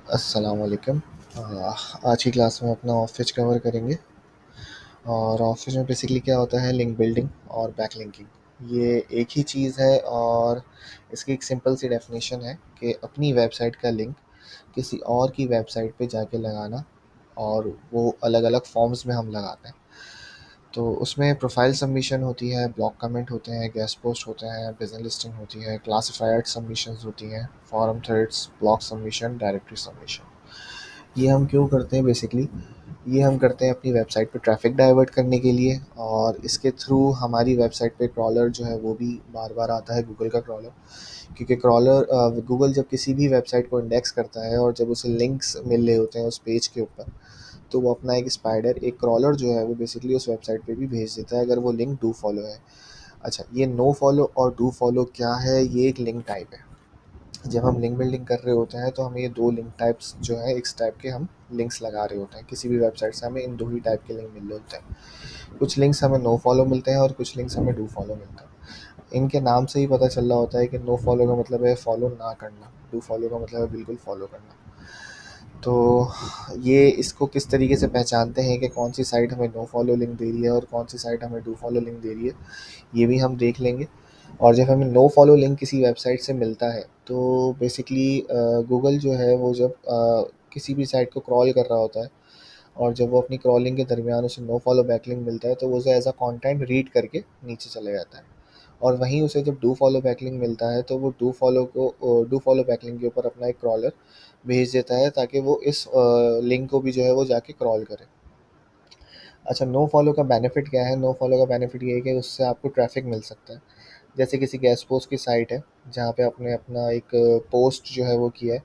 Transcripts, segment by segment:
अस्सलाम वालेकुम। आज की क्लास में अपना ऑफिस कवर करेंगे। और ऑफिस में बेसिकली क्या होता है, लिंक बिल्डिंग और बैक लिंकिंग ये एक ही चीज़ है। और इसकी एक सिंपल सी डेफिनेशन है कि अपनी वेबसाइट का लिंक किसी और की वेबसाइट पे जाके लगाना। और वो अलग अलग फॉर्म्स में हम लगाते हैं। तो उसमें प्रोफाइल सबमिशन होती है, ब्लॉग कमेंट होते हैं, गेस्ट पोस्ट होते हैं, बिजनेस लिस्टिंग होती है, क्लासिफाइड सबमिशंस होती हैं, forum threads, blog submission, directory submission. ये हम क्यों करते हैं बेसिकली? ये हम करते हैं अपनी वेबसाइट पे ट्रैफ़िक डाइवर्ट करने के लिए। और इसके थ्रू हमारी वेबसाइट पे क्रॉलर जो है वो भी बार-बार आता है, गूगल का क्रॉलर। क्योंकि गूगल जब किसी भी वेबसाइट को इंडेक्स करता है और जब उसे लिंक्स मिल रहे होते हैं उस पेज के ऊपर, तो वो अपना एक स्पाइडर, एक क्रॉलर जो है वो बेसिकली उस वेबसाइट पे भी भेज देता है अगर वो लिंक डू फॉलो है। अच्छा, ये नो फॉलो और डू फॉलो क्या है? ये एक लिंक टाइप है। जब हम लिंक बिल्डिंग कर रहे होते हैं तो हमें ये 2 लिंक टाइप्स जो हैं, इस टाइप के हम लिंक्स लगा रहे होते हैं। किसी भी वेबसाइट से हमें इन 2 ही टाइप के लिंक मिल रहे होते हैं। कुछ लिंक्स हमें नो फॉलो मिलते हैं और कुछ लिंक्स हमें डू फॉलो मिलते हैं। इनके नाम से ही पता चल रहा होता है कि नो फॉलो का मतलब है फॉलो ना करना, डू फॉलो का मतलब है बिल्कुल फॉलो करना। तो ये इसको किस तरीके से पहचानते हैं कि कौन सी साइट हमें नो फॉलो लिंक दे रही है और कौन सी साइट हमें डू फॉलो लिंक दे रही है, ये भी हम देख लेंगे। और जब हमें नो फॉलो लिंक किसी वेबसाइट से मिलता है तो बेसिकली गूगल जो है वो जब किसी भी साइट को क्रॉल कर रहा होता है और जब वो अपनी क्रॉलिंग के दरमियान उसे नो फॉलो बैकलिंक मिलता है तो वो उसे एज अ कंटेंट रीड करके नीचे चले जाता है। और वहीं उसे जब डू फॉलो बैकलिंक मिलता है तो वो डू फॉलो बैकलिंक के ऊपर अपना एक क्रॉलर भेज देता है ताकि वो इस लिंक को भी जो है वो जाके क्रॉल करे। अच्छा, नो फॉलो का बेनिफिट क्या है? नो फॉलो का बेनिफिट ये है कि उससे आपको ट्रैफिक मिल सकता है। जैसे किसी गेस्ट पोस्ट की साइट है जहाँ पे आपने अपना एक पोस्ट जो है वो किया है,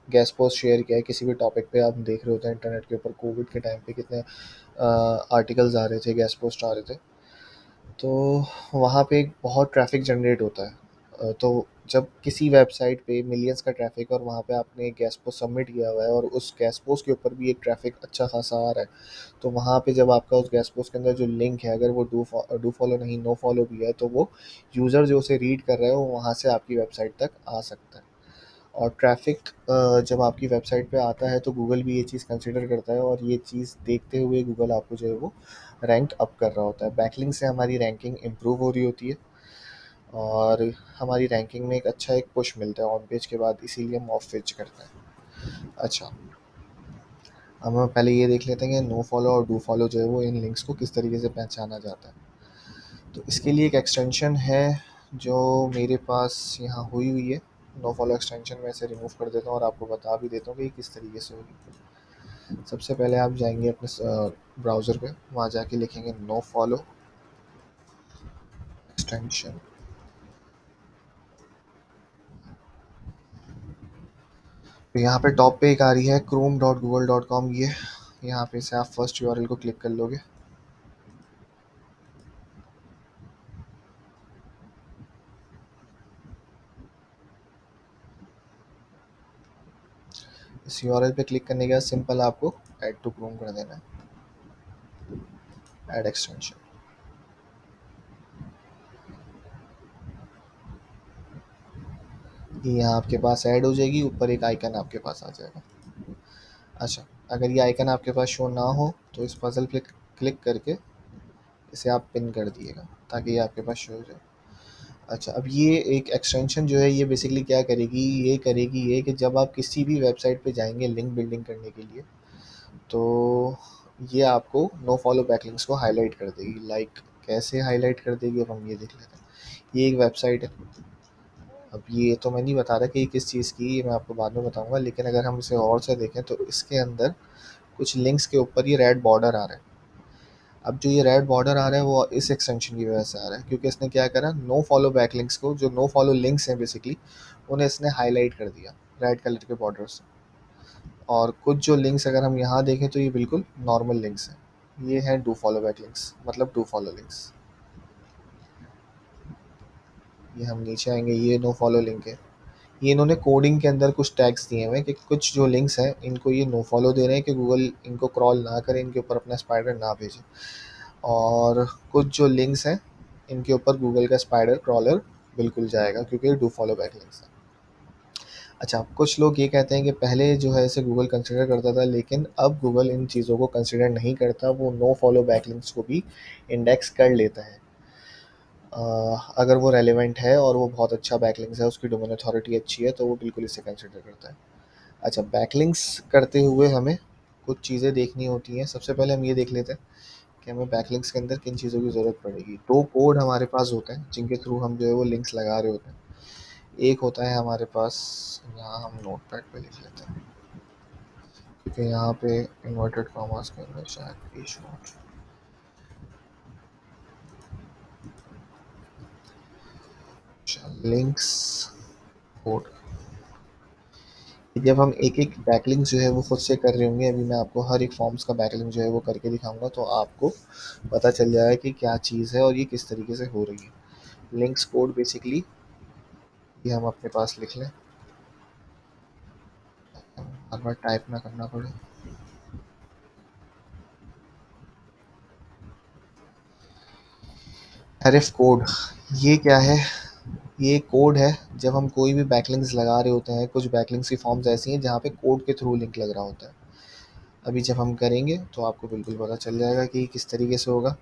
गेस्ट पोस्ट शेयर किया है किसी भी टॉपिक पे। आप देख रहे होते हैं इंटरनेट के ऊपर कोविड के टाइम पे कितने आर्टिकल्स आ रहे थे, गेस्ट पोस्ट आ रहे थे। तो वहाँ पे एक बहुत ट्रैफ़िक जनरेट होता है। तो जब किसी वेबसाइट पे मिलियंस का ट्रैफ़िक और वहाँ पे आपने एक गेस्ट पोस्ट सबमिट किया हुआ है और उस गेस्ट पोस्ट के ऊपर भी एक ट्रैफ़िक अच्छा खासा आ रहा है, तो वहाँ पे जब आपका उस गेस्ट पोस्ट के अंदर जो लिंक है, अगर वो डू फॉलो नहीं, नो फॉलो भी है, तो वो यूज़र जो उसे रीड कर रहा है वो वहाँ से आपकी वेबसाइट तक आ सकता है। और ट्रैफ़िक जब आपकी वेबसाइट पे आता है तो गूगल भी ये चीज़ कंसिडर करता है और ये चीज़ देखते हुए गूगल आपको जो है वो रैंक अप कर रहा होता है। बैकलिंक से हमारी रैंकिंग इम्प्रूव हो रही होती है और हमारी रैंकिंग में एक अच्छा एक पुश मिलता है ऑन पेज के बाद, इसीलिए हम ऑफ पेज करते हैं। अच्छा, अब हम पहले ये देख लेते हैं कि नो फॉलो और डू फॉलो जो है वो इन लिंक्स को किस तरीके से पहचाना जाता है। तो इसके लिए एक एक्सटेंशन है जो मेरे पास यहाँ हुई है। नो फॉलो एक्सटेंशन मैं इसे रिमूव कर देता हूँ और आपको बता भी देता हूँ कि ये किस तरीके से होगी। सबसे पहले आप जाएंगे अपने ब्राउज़र पे, वहाँ जाके लिखेंगे नो फॉलो एक्सटेंशन। तो यहाँ पे टॉप पे एक आ रही है chrome.google.com। ये यहाँ पे से आप फर्स्ट यूआरएल को क्लिक कर लोगे। इस यूआरएल पे क्लिक करने के बाद सिंपल आपको ऐड टू क्रोम कर देना है, ऐड एक्सटेंशन। ये यहाँ आपके पास ऐड हो जाएगी, ऊपर एक आइकन आपके पास आ जाएगा। अच्छा, अगर ये आइकन आपके पास शो ना हो तो इस पजल पे क्लिक करके इसे आप पिन कर दिएगा ताकि ये आपके पास शो हो जाए। अच्छा, अब ये एक एक्सटेंशन जो है ये बेसिकली क्या करेगी, ये करेगी ये कि जब आप किसी भी वेबसाइट पे जाएंगे लिंक बिल्डिंग करने के लिए, तो ये आपको नो फॉलो बैकलिंक्स को हाईलाइट कर देगी। लाइक कैसे हाईलाइट कर देगी, अब हम ये देख लेते हैं। ये एक वेबसाइट है। अब ये तो मैं नहीं बता रहा कि ये किस चीज़ की, ये मैं आपको बाद में बताऊंगा। लेकिन अगर हम इसे और से देखें तो इसके अंदर कुछ लिंक्स के ऊपर ये रेड बॉर्डर आ रहा है। अब जो ये रेड बॉर्डर आ रहा है वो इस एक्सटेंशन की वजह से आ रहा है, क्योंकि इसने क्या करा, नो फॉलो बैकलिंक्स को, जो नो फॉलो लिंक्स हैं बेसिकली, उन्हें इसने हाईलाइट कर दिया रेड कलर के बॉर्डर से। और कुछ जो लिंक्स अगर हम यहाँ देखें तो ये बिल्कुल नॉर्मल लिंक्स हैं। ये हैं डू फॉलो बैक लिंक्स, मतलब डू फॉलो लिंक्स। ये हम नीचे आएंगे, ये नो फॉलो लिंक है। ये इन्होंने कोडिंग के अंदर कुछ टैग्स दिए हुए हैं कि कुछ जो लिंक्स हैं इनको ये नो फॉलो दे रहे हैं कि गूगल इनको क्रॉल ना करे, इनके ऊपर अपना स्पाइडर ना भेजे। और कुछ जो लिंक्स हैं इनके ऊपर गूगल का स्पाइडर क्रॉलर बिल्कुल जाएगा क्योंकि ये डू फॉलो बैक लिंक्स हैं। अच्छा, कुछ लोग ये कहते हैं कि पहले जो है इसे गूगल कंसिडर करता था, लेकिन अब गूगल इन चीज़ों को कंसिडर नहीं करता, वो नो फॉलो बैकलिंक्स को भी इंडेक्स कर लेता है। अगर वो रेलेवेंट है और वो बहुत अच्छा बैकलिंक्स है, उसकी डोमेन अथॉरिटी अच्छी है, तो वो बिल्कुल इसे कंसिडर करता है। अच्छा, बैकलिंक्स करते हुए हमें कुछ चीज़ें देखनी होती हैं। सबसे पहले हम ये देख लेते हैं कि हमें बैकलिंक्स के अंदर किन चीज़ों की ज़रूरत पड़ेगी। 2 कोड हमारे पास होते हैं जिनके थ्रू हम जो है वो लिंक्स लगा रहे होते हैं। एक होता है हमारे पास, यहाँ हम नोटपैड पे लिख लेते हैं, क्योंकि यहाँ पे इन्वर्टेड कॉमास के अंदर शायद पेज नोट। अच्छा, लिंक्स कोड। जब हम एक-एक बैकलिंक जो है वो खुद से कर रहे होंगे, अभी मैं आपको हर एक फॉर्म्स का बैकलिंक जो है वो करके दिखाऊँगा, तो आपको पता चल जाएगा कि क्या चीज़ है और ये किस तरीके से हो रही है। लिंक्स कोड बेसिकली ये हम अपने पास लिख लें, बार-बार टाइप ना करना पड़े। एरएफ कोड, ये क्या है? ये कोड है जब हम कोई भी बैकलिंक्स लगा रहे होते हैं। कुछ बैकलिंक्स की फॉर्म्स ऐसी हैं जहाँ पे कोड के थ्रू लिंक लग रहा होता है। अभी जब हम करेंगे तो आपको बिल्कुल पता चल जाएगा कि किस तरीके से होगा।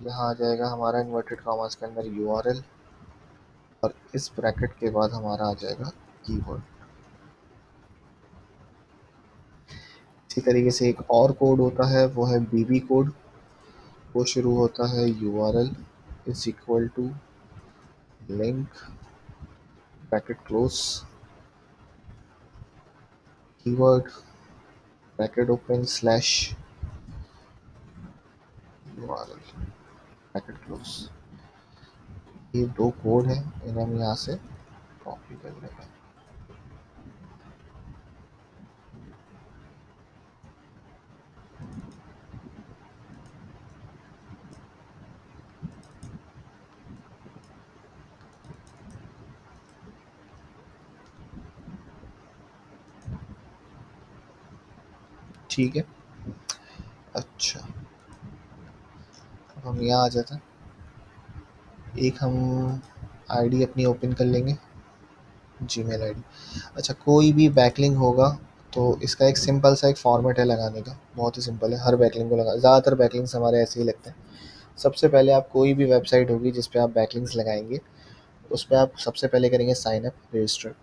यहाँ आ जाएगा हमारा इन्वर्टेड कॉमास के अंदर यूआरएल, और इस ब्रैकेट के बाद हमारा आ जाएगा कीवर्ड। इसी तरीके से एक और कोड होता है, वो है बीबी कोड। वो शुरू होता है URL is equal to link bracket close keyword bracket open slash URL bracket close. ये 2 कोड हैं, इन्हें हम यहाँ से कॉपी कर लेते हैं। ठीक है। अच्छा, अब हम यहाँ आ जाते हैं। एक हम आईडी अपनी ओपन कर लेंगे, जीमेल आईडी। अच्छा, कोई भी बैकलिंक होगा तो इसका एक सिंपल सा एक फॉर्मेट है लगाने का, बहुत ही सिंपल है। हर बैकलिंक को लगा, ज़्यादातर बैकलिंक्स हमारे ऐसे ही लगते हैं। सबसे पहले आप कोई भी वेबसाइट होगी जिस पे आप बैकलिंक्स लगाएंगे, उस पे आप सबसे पहले करेंगे साइन अप रजिस्टर,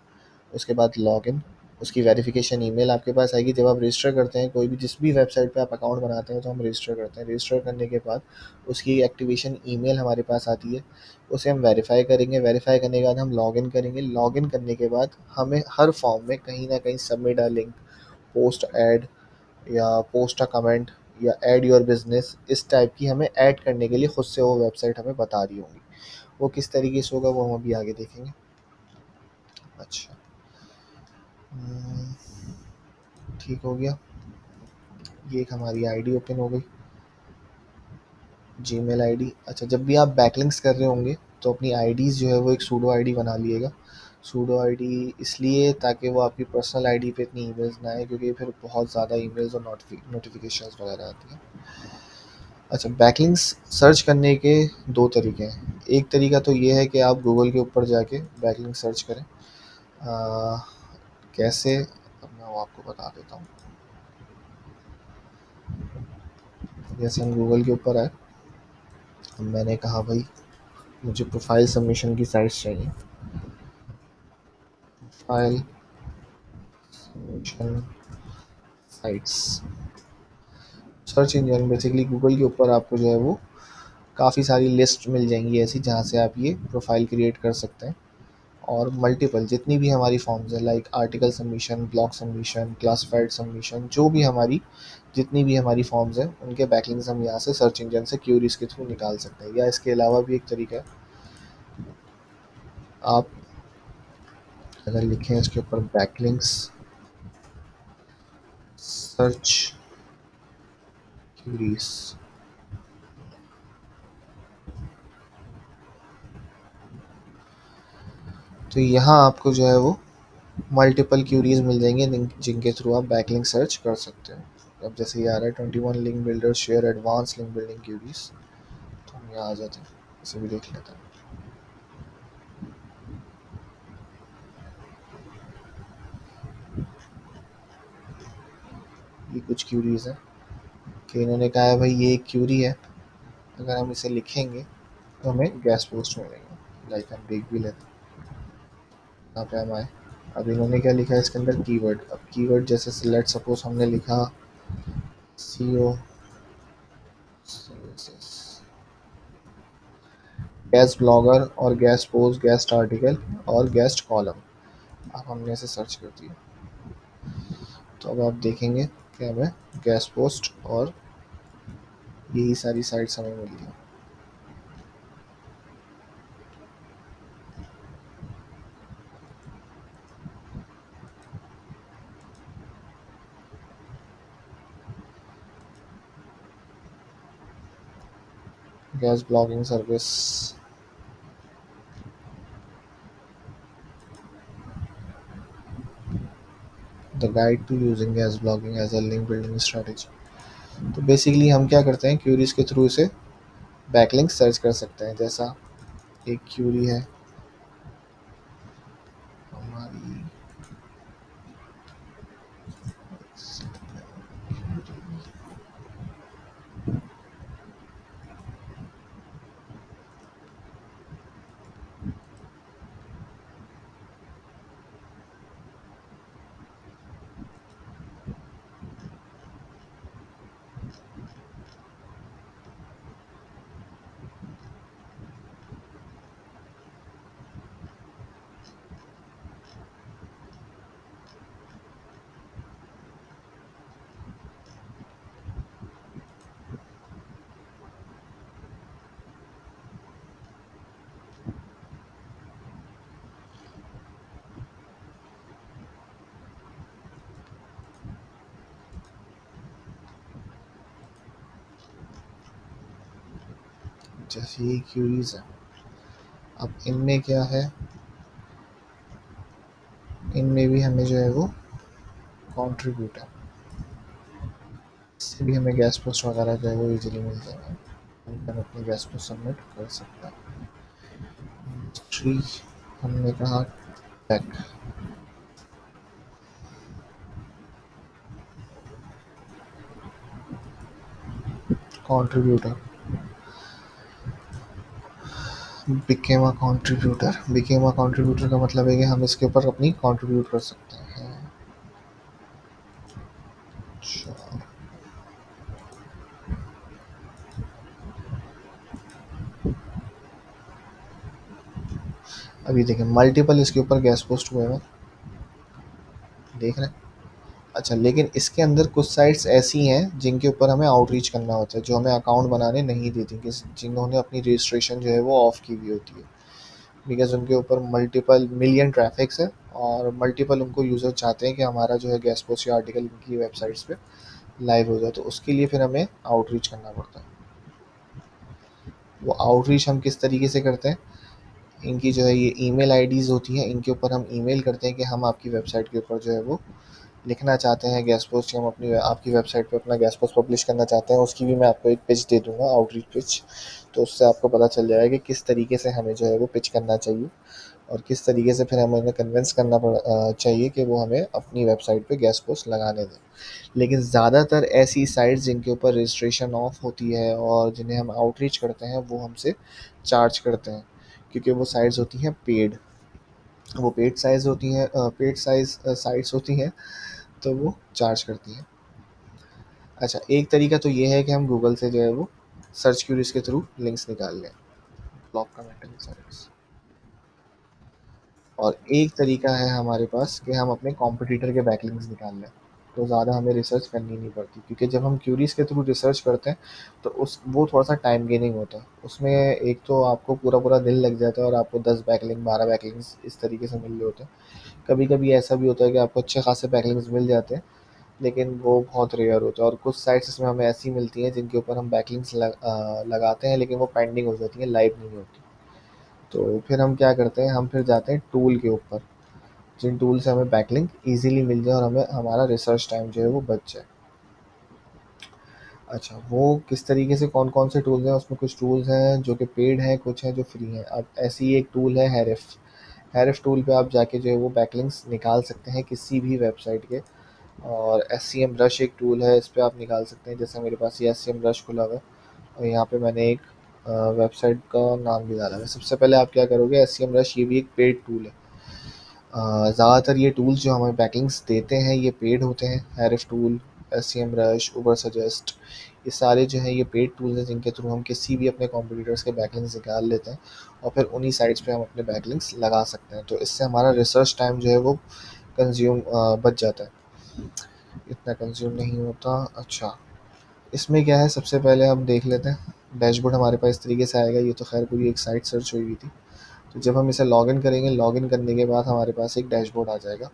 उसके बाद लॉगिन, उसकी वेरिफिकेशन ईमेल आपके पास आएगी। जब आप रजिस्टर करते हैं कोई भी, जिस भी वेबसाइट पे आप अकाउंट बनाते हैं, तो हम रजिस्टर करते हैं। रजिस्टर करने के बाद उसकी एक्टिवेशन ईमेल हमारे पास आती है, उसे हम वेरीफाई करेंगे। वेरीफाई करने के बाद हम लॉगिन करेंगे। लॉगिन करने के बाद हमें हर फॉर्म में कहीं ना कहीं submit a link, post add, या पोस्ट अ कमेंट, या ऐड योर बिजनेस, इस टाइप की हमें ऐड करने के लिए खुद से वो वेबसाइट हमें बता रही होंगी। वो किस तरीके से होगा वो हम अभी आगे देखेंगे। अच्छा, ठीक हो गया। ये एक हमारी आईडी ओपन हो गई, जीमेल आईडी। अच्छा, जब भी आप बैकलिंक्स कर रहे होंगे तो अपनी आईडीज़ जो है वो एक सूडो आईडी बना लिएगा। सूडो आईडी इसलिए ताकि वो आपकी पर्सनल आईडी पे इतनी ईमेल्स ना आए, क्योंकि फिर बहुत ज़्यादा ईमेल्स और नोटिफिकेशंस वगैरह आती हैं। अच्छा, बैकलिंक्स सर्च करने के 2 तरीके हैं। एक तरीका तो ये है कि आप गूगल के ऊपर जाके बैकलिंक सर्च करें। आ, कैसे, अब मैं वो आपको बता देता हूँ। जैसे हम गूगल के ऊपर आए, मैंने कहा भाई मुझे प्रोफाइल सबमिशन की साइट्स चाहिए। File submission sites, search engine basically Google के ऊपर आपको जो है वो काफ़ी सारी लिस्ट मिल जाएंगी ऐसी, जहाँ से आप ये प्रोफाइल क्रिएट कर सकते हैं। और मल्टीपल जितनी भी हमारी फॉर्म्स है, like article submission, blog submission, classified submission, जो भी हमारी जितनी भी हमारी फॉर्म्स हैं, उनके बैकलिंग्स हम यहाँ से सर्च इंजन से क्यूरीज के थ्रू निकाल सकते हैं। या इसके अलावा भी एक तरीका है, आप अगर लिखें इसके ऊपर बैकलिंक्स सर्च क्यूरीज, तो यहाँ आपको जो है वो मल्टीपल क्यूरीज मिल जाएंगे जिनके थ्रू आप बैकलिंक सर्च कर सकते हो। अब जैसे ये आ रहा है 21 link builder share advance link building queries, तो हम यहाँ आ जाते हैं, इसे भी देख लेते हैं। ये कुछ क्यूरीज है कि इन्होंने कहा है भाई ये एक क्यूरी है, अगर हम इसे लिखेंगे तो हमें गैस पोस्ट मिलेंगे। लाइक हम देख भी लेते हैं। यहाँ पे हम आए, अब इन्होंने क्या लिखा है इसके अंदर, कीवर्ड। अब कीवर्ड जैसे लेट सपोज हमने लिखा सीओ गेस्ट ब्लॉगर और गेस्ट पोस्ट गेस्ट आर्टिकल और गेस्ट कॉलम। अब हमने इसे सर्च कर दिया तो अब आप देखेंगे कि हमें गेस्ट पोस्ट और यही सारी साइट्स हमें मिल गई। Guest blogging service, the guide to using guest blogging as a link building strategy. तो बेसिकली हम क्या करते हैं, क्यूरीज के थ्रू इसे बैकलिंक सर्च कर सकते हैं। जैसा एक क्यूरी है हमारी, जैसे ये क्यूरीज है। अब इनमें क्या है, इनमें भी हमें जो है वो कंट्रीब्यूट है, इससे भी हमें गैस पोस्ट वगैरह जो है वो इजीली मिल जाएगा। हम अपनी गैस पोस्ट सबमिट कर सकते हैं। हिस्ट्री हमने कहा tag contributor, became a contributor का मतलब है कि हम इसके ऊपर अपनी कंट्रीब्यूट कर सकते हैं। अच्छा, अभी देखें मल्टीपल इसके ऊपर गैस पोस्ट हुए हैं, देख रहे हैं। अच्छा, लेकिन इसके अंदर कुछ साइट्स ऐसी हैं जिनके ऊपर हमें आउटरीच करना होता है, जो हमें अकाउंट बनाने नहीं देती, कि जिन्होंने अपनी रजिस्ट्रेशन जो है वो ऑफ की हुई होती है, बिकॉज उनके ऊपर मल्टीपल मिलियन ट्रैफिक्स है और मल्टीपल उनको यूज़र चाहते हैं कि हमारा जो है गेस्ट पोस्ट या आर्टिकल उनकी वेबसाइट्स पे लाइव हो जाए। तो उसके लिए फिर हमें आउटरीच करना पड़ता है। वो आउटरीच हम किस तरीके से करते हैं, इनकी जो है ये ईमेल आईडीज़ होती हैं, इनके ऊपर हम ईमेल करते हैं कि हम आपकी वेबसाइट के ऊपर जो है वो लिखना चाहते हैं गेस्ट पोस्ट, या हम अपनी आपकी वेबसाइट पे अपना गेस्ट पोस्ट पब्लिश करना चाहते हैं। उसकी भी मैं आपको एक पिच दे दूंगा, आउटरीच पिच। तो उससे आपको पता चल जाएगा कि किस तरीके से हमें जो है वो पिच करना चाहिए और किस तरीके से फिर हमें उन्हें कन्विंस करना चाहिए कि वो हमें अपनी वेबसाइट पे गेस्ट पोस्ट लगाने दें। लेकिन ज़्यादातर ऐसी साइट्स जिनके ऊपर रजिस्ट्रेशन ऑफ होती है और जिन्हें हम आउटरीच करते हैं वो हमसे चार्ज करते हैं, क्योंकि वो साइट्स होती हैं पेड। वो पेड साइज होती हैं, पेड साइज साइट्स होती हैं, तो वो चार्ज करती हैं। अच्छा, एक तरीका तो ये है कि हम गूगल से जो है वो सर्च क्यूरीज के थ्रू लिंक्स निकाल लें, ब्लॉक कमेंटिंग साइट्स। और एक तरीका है हमारे पास कि हम अपने कॉम्पिटिटर के बैकलिंक्स निकाल लें। तो ज़्यादा हमें रिसर्च करनी नहीं पड़ती, क्योंकि जब हम क्यूरीज के थ्रू रिसर्च करते हैं तो उस वो थोड़ा सा टाइम गेनिंग होता है। उसमें एक तो आपको पूरा पूरा दिन लग जाता है और आपको 10 बैकलिंक 12 बैकलिंक्स इस तरीके से मिल रहे होते हैं। कभी कभी ऐसा भी होता है कि आपको अच्छे खासे बैकलिंक्स मिल जाते हैं, लेकिन वो बहुत रेयर होता है। और कुछ साइट्स इसमें हमें ऐसी मिलती हैं जिनके ऊपर हम बैकलिंक्स लगाते हैं, लेकिन वो पेंडिंग हो जाती हैं, लाइव नहीं होती। तो फिर हम क्या करते हैं, हम फिर जाते हैं टूल के ऊपर, जिन टूल से हमें बैकलिंक ईजिली मिल जाए और हमें हमारा रिसर्च टाइम जो है वो बच जाए। अच्छा, वो किस तरीके से, कौन कौन से टूल्स हैं, उसमें कुछ टूल्स हैं जो कि पेड हैं, कुछ हैं जो फ्री हैं। अब ऐसी ही एक टूल है हैरिफ। हैरिफ टूल पे आप जाके जो है वो बैकलिंक्स निकाल सकते हैं किसी भी वेबसाइट के, और एस सी एम रश एक टूल है, इस पर आप निकाल सकते हैं। जैसे मेरे पास ये एस सी एम रश खुला हुआ है और यहाँ पे मैंने एक वेबसाइट का नाम भी डाला है। सबसे पहले आप क्या करोगे, एस सी एम रश ये भी एक पेड टूल है। ज़्यादातर ये टूल्स जो हमें बैकलिंक्स देते हैं ये पेड होते हैं। Ahrefs tool, SEMrush, Ubersuggest, ये सारे जो हैं ये पेड टूल्स हैं जिनके थ्रू हम किसी भी अपने कॉम्पिटिटर्स के बैकलिंक्स निकाल लेते हैं और फिर उन्हीं साइट्स पे हम अपने बैकलिंक्स लगा सकते हैं। तो इससे हमारा रिसर्च टाइम जो है वो कंज्यूम बच जाता है, इतना कंज्यूम नहीं होता। अच्छा, इसमें क्या है, सबसे पहले हम देख लेते हैं। डैशबोर्ड हमारे पास इस तरीके से आएगा। ये तो खैर पूरी एक साइट सर्च हुई हुई थी। तो जब हम इसे लॉगिन करेंगे, लॉगिन करने के बाद हमारे पास एक डैशबोर्ड आ जाएगा।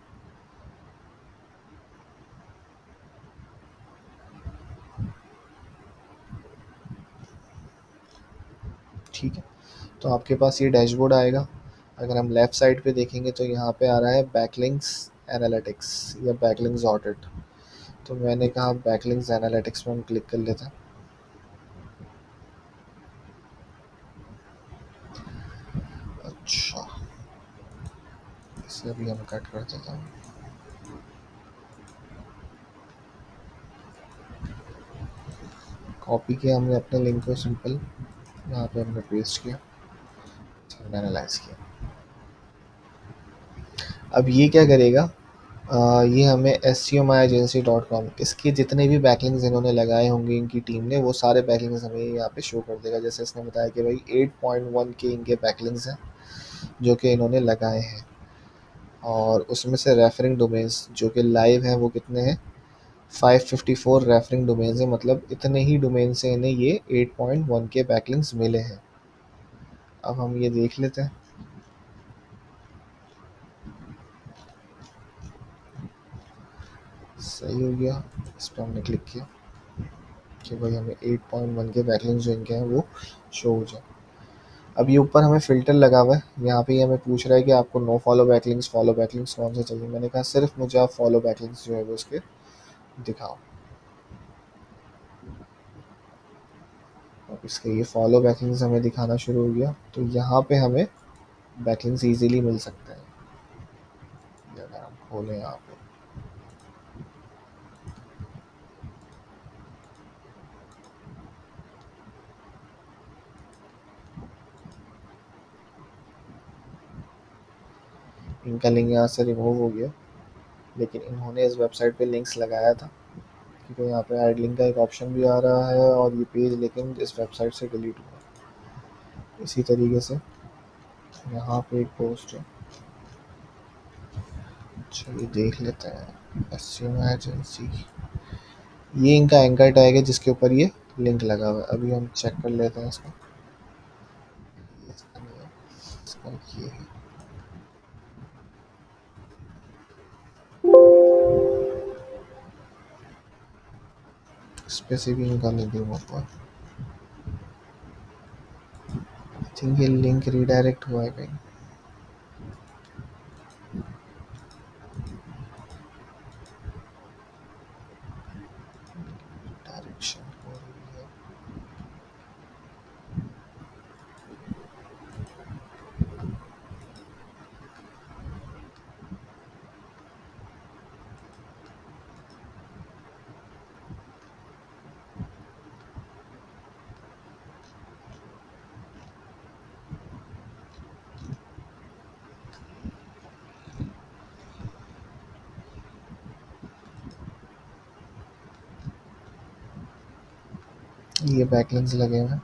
ठीक है, तो आपके पास ये डैशबोर्ड आएगा। अगर हम लेफ़्ट साइड पे देखेंगे तो यहाँ पे आ रहा है बैकलिंक्स एनालिटिक्स या बैकलिंक्स ऑडिट। तो मैंने कहा बैकलिंक्स एनालिटिक्स में हम क्लिक कर लेते हैं। अच्छा, इसे अभी हम कट कर देता हूँ। कॉपी किया हमने अपने लिंक को, सिंपल यहाँ पे हमने पेस्ट किया, हमने एनालाइज किया। अब ये क्या करेगा, ये हमें एस सी ओ माई एजेंसी डॉट कॉम, इसके जितने भी बैकलिंग्स इन्होंने लगाए होंगे इनकी टीम ने, वो सारे बैकलिंग्स हमें यहाँ पे शो कर देगा। जैसे इसने बताया कि भाई 8.1 के इनके बैकलिंग्स हैं जो कि इन्होंने लगाए हैं, और उसमें से रेफरिंग डोमेन्स जो कि लाइव हैं वो कितने हैं, 554 रेफरिंग डोमेन्स हैं। मतलब इतने ही डोमेन से इन्हें ये 8.1 के बैकलिंग्स मिले हैं। अब हम ये देख लेते हैं। सही हो गया, इस पर हमने क्लिक किया कि भाई हमें 8.1 के बैकलिंग्स जो इनके हैं वो शो हो जाए। अब ये ऊपर हमें फ़िल्टर लगा हुआ है, यहाँ पे ये हमें पूछ रहा है कि आपको नो फॉलो बैकलिंक्स कौन से चाहिए। मैंने कहा सिर्फ मुझे आप फॉलो बैकलिंक्स जो है वो उसके दिखाओ। अब इसके ये फॉलो बैकलिंक्स हमें दिखाना शुरू हो गया, तो यहाँ पे हमें बैकलिंक्स ईजिली मिल सकते हैं। ये अगर हम खोलें यहाँ पे, इनका लिंक यहाँ से रिमूव हो गया, लेकिन इन्होंने इस वेबसाइट पे लिंक्स लगाया था, क्योंकि यहाँ पे ऐड लिंक का एक ऑप्शन भी आ रहा है और ये पेज लेकिन इस वेबसाइट से डिलीट हुआ। इसी तरीके से यहाँ पे एक पोस्ट है, चलिए देख लेते हैं। एसईओ एजेंसी, ये इनका एंकर टैग है जिसके ऊपर ये लिंक लगा हुआ है। अभी हम चेक कर लेते हैं इसको। ये इसका नहीं है, इसका ये है। इस पे से भी इनका लिंक रिमूव हुआ। आई थिंक ये लिंक रीडायरेक्ट हुआ है कहीं। डायरेक्शन हो रही है। ये बैकलिंक्स लगे हुए हैं।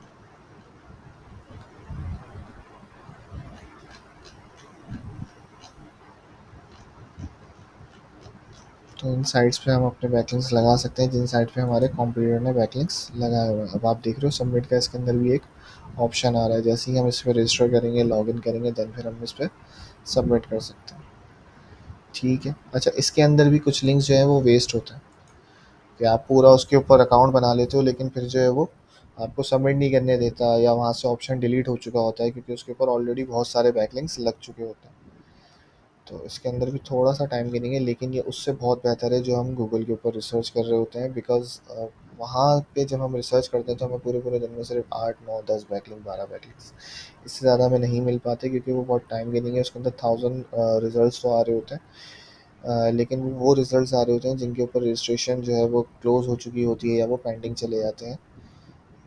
तो इन साइट्स पे हम अपने बैकलिंक्स लगा सकते हैं जिन साइट पे हमारे कॉम्पिटिटर ने बैकलिंक्स लगाए हुए हैं। अब आप देख रहे हो सबमिट का इसके अंदर भी एक ऑप्शन आ रहा है। जैसे ही हम इस पर रजिस्टर करेंगे, लॉगिन करेंगे, देन फिर हम इस पर सबमिट कर सकते हैं। ठीक है, अच्छा इसके अंदर भी कुछ लिंक्स जो है वो वेस्ट होते हैं कि आप पूरा उसके ऊपर अकाउंट बना लेते हो, लेकिन फिर जो है वो आपको सबमिट नहीं करने देता, या वहाँ से ऑप्शन डिलीट हो चुका होता है क्योंकि उसके ऊपर ऑलरेडी बहुत सारे बैकलिंक्स लग चुके होते हैं। तो इसके अंदर भी थोड़ा सा टाइम गिनेंगे, लेकिन ये उससे बहुत बेहतर है जो हम गूगल के ऊपर रिसर्च कर रहे होते हैं। बिकॉज वहाँ पे जब हम रिसर्च करते हैं तो हमें पूरे पूरे दिन में सिर्फ 8 9 10 बैकलिंक 12 बैकलिंक्स, इससे ज़्यादा हमें नहीं मिल पाते क्योंकि वो बहुत टाइम गेनिंग है। उसके अंदर 1000 रिजल्ट तो आ रहे होते हैं, लेकिन वो रिजल्ट्स आ रहे होते हैं जिनके ऊपर रजिस्ट्रेशन जो है वो क्लोज हो चुकी होती है या वो पेंडिंग चले जाते हैं,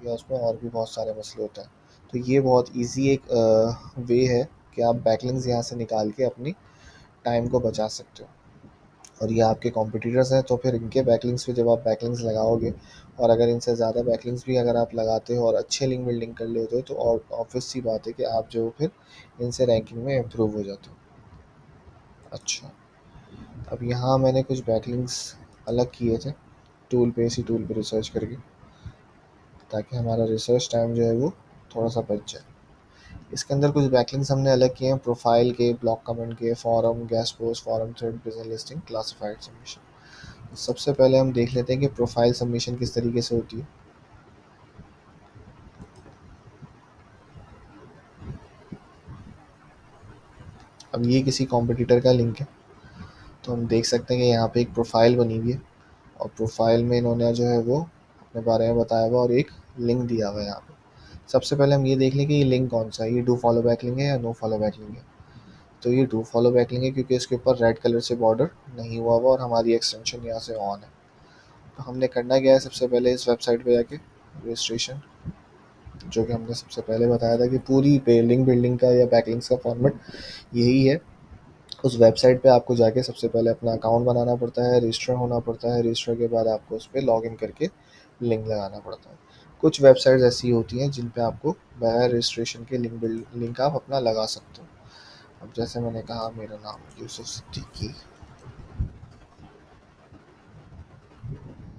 या उसमें और भी बहुत सारे मसले होते हैं। तो ये बहुत ईजी एक वे है कि आप बैकलिंग्स यहाँ से निकाल के अपनी टाइम को बचा सकते हो। और ये आपके कॉम्पिटिटर्स हैं, तो फिर इनके बैकलिंग्स पे जब आप बैकलिंग्स लगाओगे, और अगर इनसे ज़्यादा बैकलिंग्स भी अगर आप लगाते हो और अच्छे लिंक बिल्डिंग कर लेते हो, तो और ऑब्वियस सी बात है कि आप जो फिर इनसे रैंकिंग में इम्प्रूव हो जाते हो। अच्छा, अब यहाँ मैंने कुछ बैकलिंक्स अलग किए थे टूल पे, इसी टूल पे रिसर्च करके, ताकि हमारा रिसर्च टाइम जो है वो थोड़ा सा बच जाए। इसके अंदर कुछ बैकलिंक्स हमने अलग किए हैं, प्रोफाइल के, ब्लॉग कमेंट के, forum, guest post, forum thread, business listing, classified submission. सबसे पहले हम देख लेते हैं कि प्रोफाइल सबमिशन किस तरीके से होती है। अब ये किसी कॉम्पिटिटर का लिंक है, तो हम देख सकते हैं कि यहाँ पे एक प्रोफाइल बनी हुई है, और प्रोफाइल में इन्होंने जो है वो अपने बारे में बताया हुआ और एक लिंक दिया हुआ है यहाँ पे। सबसे पहले हम ये देख लें कि ये लिंक कौन सा है, ये डू फॉलो बैक लिंक है या नो फॉलो बैक लिंक है। तो ये डू फॉलो बैक लिंक है क्योंकि इसके ऊपर रेड कलर से बॉर्डर नहीं हुआ हुआ और हमारी एक्सटेंशन यहाँ से ऑन है। तो हमने करना क्या है, सबसे पहले इस वेबसाइट पे जाके रजिस्ट्रेशन, जो कि हमने सबसे पहले बताया था कि पूरी लिंक बिल्डिंग का या बैकलिंक्स का फॉर्मेट यही है। उस वेबसाइट पे आपको जाके सबसे पहले अपना अकाउंट बनाना पड़ता है, रजिस्टर होना पड़ता है, रजिस्टर के बाद आपको उस पर लॉग इन करके लिंक लगाना पड़ता है। कुछ वेबसाइट्स ऐसी होती हैं जिन पे आपको बगैर रजिस्ट्रेशन के लिंक आप अपना लगा सकते हो। अब जैसे मैंने कहा, मेरा नाम यूसुफ सिद्दीकी,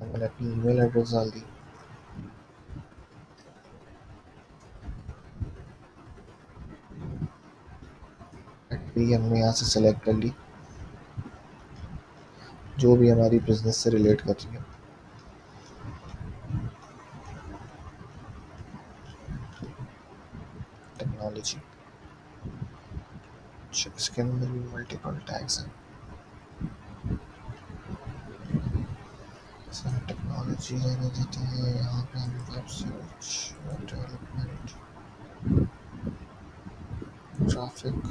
मैंने अपनी ईमेल एड्रेस डाल दी, भी हमने यहाँ से सेलेक्ट कर ली जो भी हमारी बिजनेस से रिलेट कर रही है। टेक्नोलॉजी, इसके अंदर भी मल्टीपल टैग्स हैं। टेक्नोलॉजी रहने देते हैं, यहाँ पे हम web search, web development, traffic,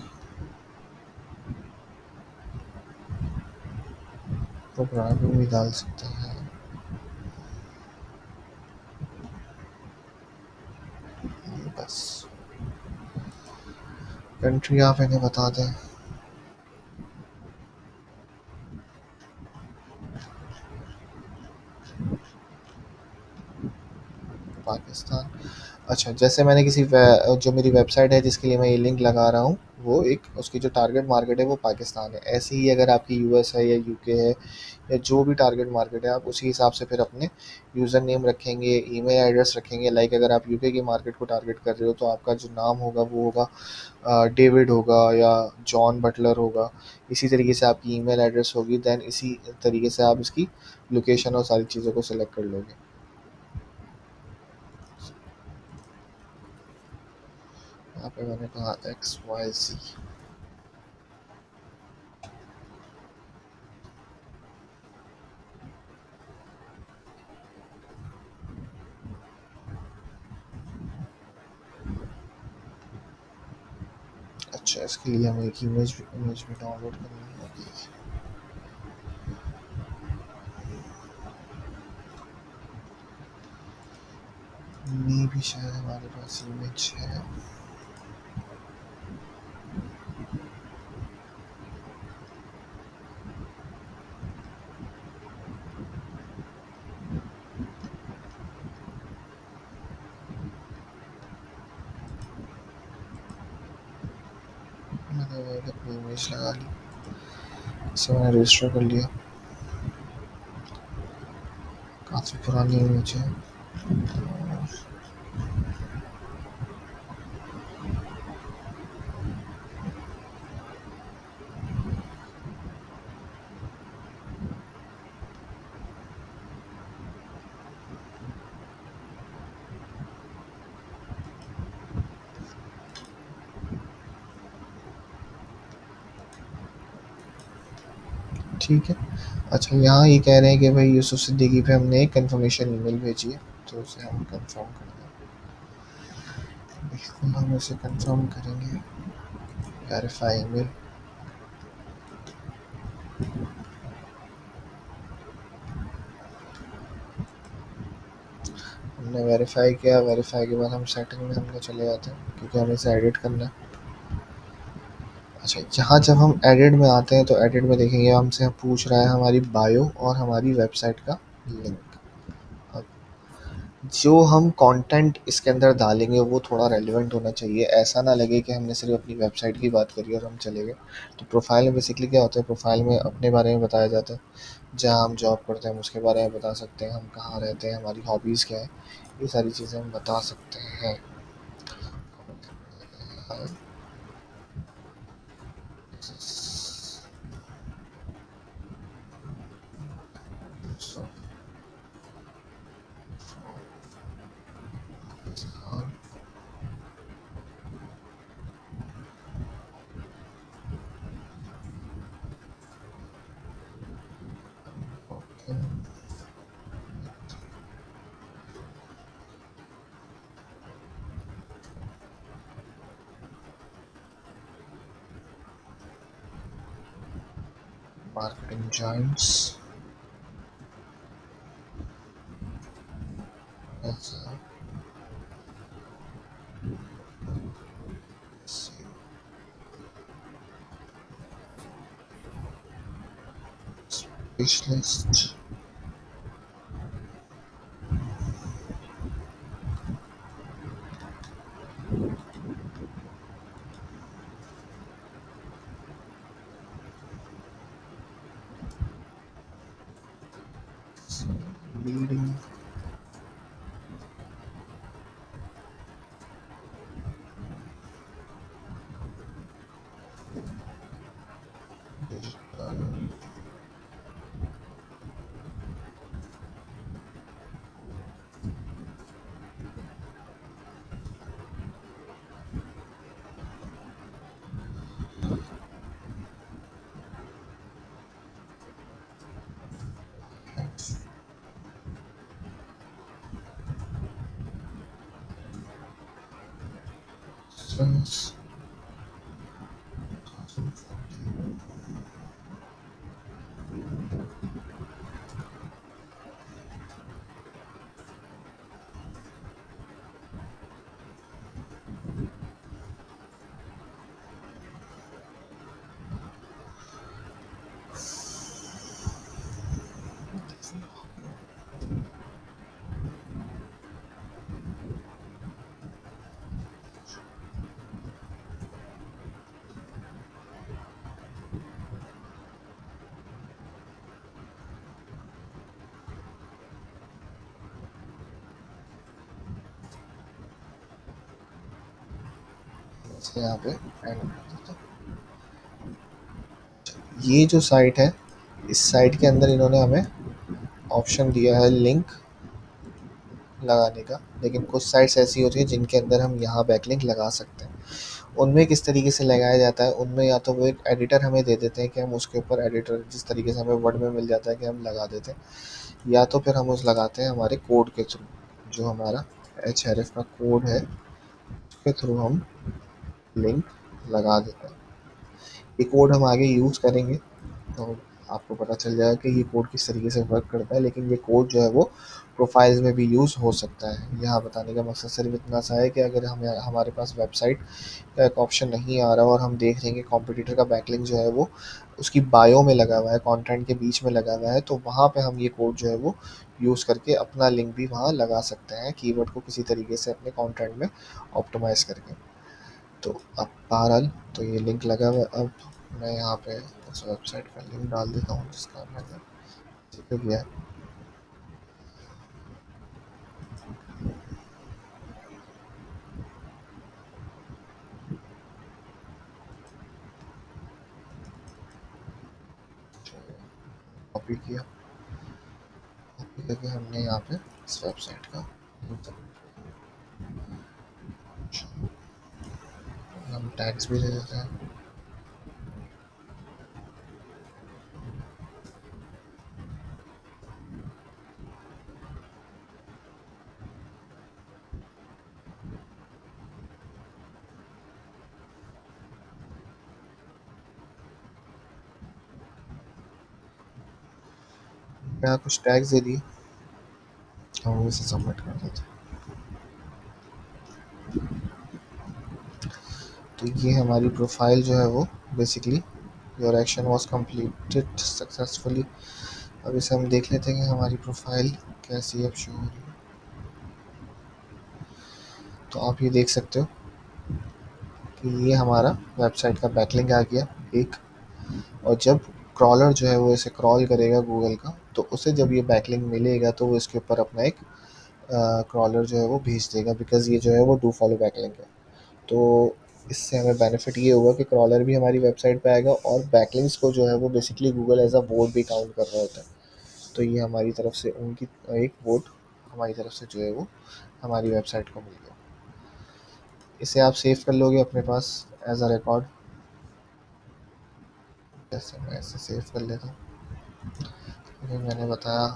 programming भी डाल सकते हैं। ये बस कंट्री आप इन्हें बता दें, पाकिस्तान। अच्छा, जैसे मैंने जो मेरी वेबसाइट है जिसके लिए मैं ये लिंक लगा रहा हूँ, वो एक उसकी जो टारगेट मार्केट है वो पाकिस्तान है। ऐसे ही अगर आपकी यूएस है या यूके है या जो भी टारगेट मार्केट है, आप उसी हिसाब से फिर अपने यूज़र नेम रखेंगे, ईमेल एड्रेस रखेंगे। लाइक अगर आप यूके की मार्केट को टारगेट कर रहे हो, तो आपका जो नाम होगा वो होगा डेविड होगा या जॉन बटलर होगा। इसी तरीके से आपकी ईमेल एड्रेस होगी, देन इसी तरीके से आप इसकी लोकेशन और सारी चीज़ों को सिलेक्ट कर लोगे। यहाँ पे मैंने कहा XYZ। अच्छा, इसके लिए हमें एक इमेज भी डाउनलोड करनी होगी। मे भी शायद हमारे पास इमेज है। मैंने अपनी इमेज लगा ली, इसे मैंने रजिस्टर कर लिया। काफ़ी पुरानी इमेज है। ठीक है। अच्छा, यहाँ ये कह रहे हैं कि भाई यूसुफ सिद्दीकी पे हमने एक कंफर्मेशन ईमेल भेजी है, तो उसे हम कंफर्म कर दें। बिल्कुल, हम इसे कंफर्म करेंगे। Verify email. हमने वेरीफाई किया, वेरीफाई के बाद हम सेटिंग में हमने चले जाते हैं क्योंकि हमें इसे एडिट करना है। अच्छा, यहाँ जब हम एडिट में आते हैं तो एडिट में देखेंगे हमसे पूछ रहा है हमारी बायो और हमारी वेबसाइट का लिंक। अब जो हम कंटेंट इसके अंदर डालेंगे वो थोड़ा रेलिवेंट होना चाहिए, ऐसा ना लगे कि हमने सिर्फ अपनी वेबसाइट की बात करी और हम चले गए। तो प्रोफाइल में बेसिकली क्या होता है, प्रोफाइल में अपने बारे में बताया जाता है, जहाँ हम जॉब करते हैं हम उसके बारे में बता सकते हैं, हम कहाँ रहते हैं, हमारी हॉबीज़ क्या है, ये सारी चीज़ें हम बता सकते हैं। मार्केटिंग जॉइंट्स, स्पेशलिस्ट, लीडिंग, यहाँ पे एंड कर देता हूँ। ये जो साइट है, इस साइट के अंदर इन्होंने हमें ऑप्शन दिया है लिंक लगाने का, लेकिन कुछ साइट्स ऐसी होती है जिनके अंदर हम यहाँ बैकलिंक लगा सकते हैं। उनमें किस तरीके से लगाया जाता है, उनमें या तो वो एक एडिटर हमें दे देते हैं कि हम उसके ऊपर एडिटर जिस तरीके से हमें वर्ड में मिल जाता है कि हम लगा देते हैं, या तो फिर हम उस लगाते हैं हमारे कोड के थ्रू, जो हमारा HRF का कोड है उसके थ्रू हम लिंक लगा देते हैं। ये कोड हम आगे यूज़ करेंगे तो आपको पता चल जाएगा कि ये कोड किस तरीके से वर्क करता है, लेकिन ये कोड जो है वो प्रोफाइल्स में भी यूज़ हो सकता है। यहाँ बताने का मकसद सिर्फ इतना सा है कि अगर हमें हमारे पास वेबसाइट का एक ऑप्शन नहीं आ रहा और हम देख रहे हैं कि कॉम्पिटिटर का बैकलिंक जो है वो उसकी बायो में लगा हुआ है, कंटेंट के बीच में लगा हुआ है, तो वहाँ पे हम ये कोड जो है वो यूज़ करके अपना लिंक भी वहाँ लगा सकते हैं, कीवर्ड को किसी तरीके से अपने कंटेंट में ऑप्टिमाइज़ करके। तो अब बहरहाल, तो ये लिंक लगा हुआ है। अब मैं यहाँ पे उस वेबसाइट का लिंक डाल देता हूँ जिसका मैंने ज़िक्र किया है। कॉपी किया, कॉपी करके हमने यहाँ पे इस वेबसाइट का लिंक, हम टैग्स भी दे देते हैं। यहाँ कुछ टैग्स दे दिए, हम इसे सबमिट कर देते हैं। तो ये हमारी प्रोफाइल जो है वो basically your action was completed successfully. अब इसे हम देख लेते हैं कि हमारी प्रोफाइल कैसी अब शो हो रही है। तो आप ये देख सकते हो कि ये हमारा वेबसाइट का बैकलिंक आ गया एक। और जब क्रॉलर जो है वो इसे क्रॉल करेगा गूगल का, तो उसे जब ये बैकलिंक मिलेगा तो वो इसके ऊपर अपना एक क्रॉलर जो है वो भेज देगा, बिकॉज़ ये जो है वो डू फॉलो बैकलिंक है। तो इससे हमें बेनिफिट ये होगा कि क्रॉलर भी हमारी वेबसाइट पे आएगा और बैकलिंक्स को जो है वो basically Google as a vote भी काउंट कर रहा होता है। तो ये हमारी तरफ से उनकी एक वोट हमारी तरफ से जो है वो हमारी वेबसाइट को मिल गया। इसे आप सेव कर लोगे अपने पास एज अ रिकॉर्ड। जैसे मैं इसे सेव कर लेता हूँ, क्योंकि मैंने बताया